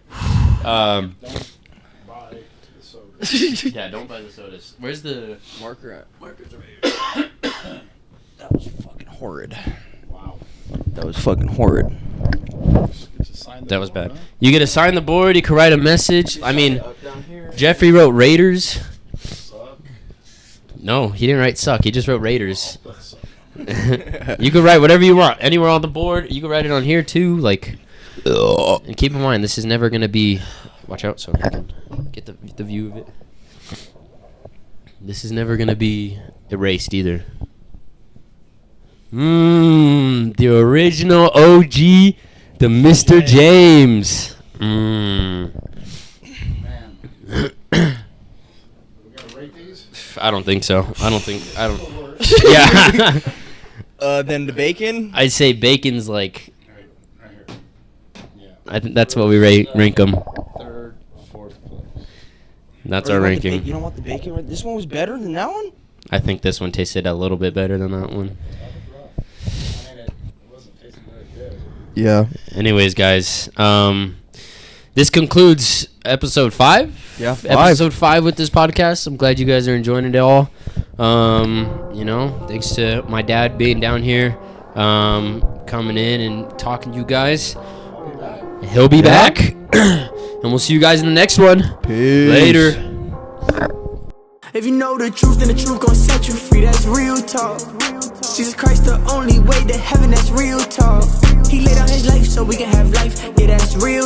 Bye to the soda. Yeah, don't buy the sodas. Where's the Marker at. markers right here? That was fucking horrid. Wow. That was fucking horrid. Get to sign the That was board, bad. huh? You get to sign the board. You can write a message. I mean, Jeffrey wrote Raiders. Suck. No, he didn't write suck. He just wrote Raiders. That suck. You can write whatever you want anywhere on the board. You can write it on here too. Like, and keep in mind, this is never gonna be. Watch out, so you can get the view of it. This is never gonna be erased either. The original OG, the Mr. James. Man. We gotta rate these? I don't think so. I don't. Yeah. Then the bacon. I'd say bacon's like. Right here. Yeah. I think that's what we rank them. Third, fourth place. That's Or our you want the ranking. You don't want the bacon? This one was better than that one? I think this one tasted a little bit better than that one. That was rough. I mean, it wasn't tasting very good. Yeah. Anyways, guys, this concludes episode 5. Yeah, 5. Episode 5 with this podcast. I'm glad you guys are enjoying it all. Thanks to my dad being down here, coming in and talking to you guys. He'll be back. And we'll see you guys in the next one. Peace. Later. If you know the truth, then the truth gon' set you free, that's real talk. Jesus Christ, the only way to heaven, that's real talk. He laid out his life so we can have life, yeah, that's real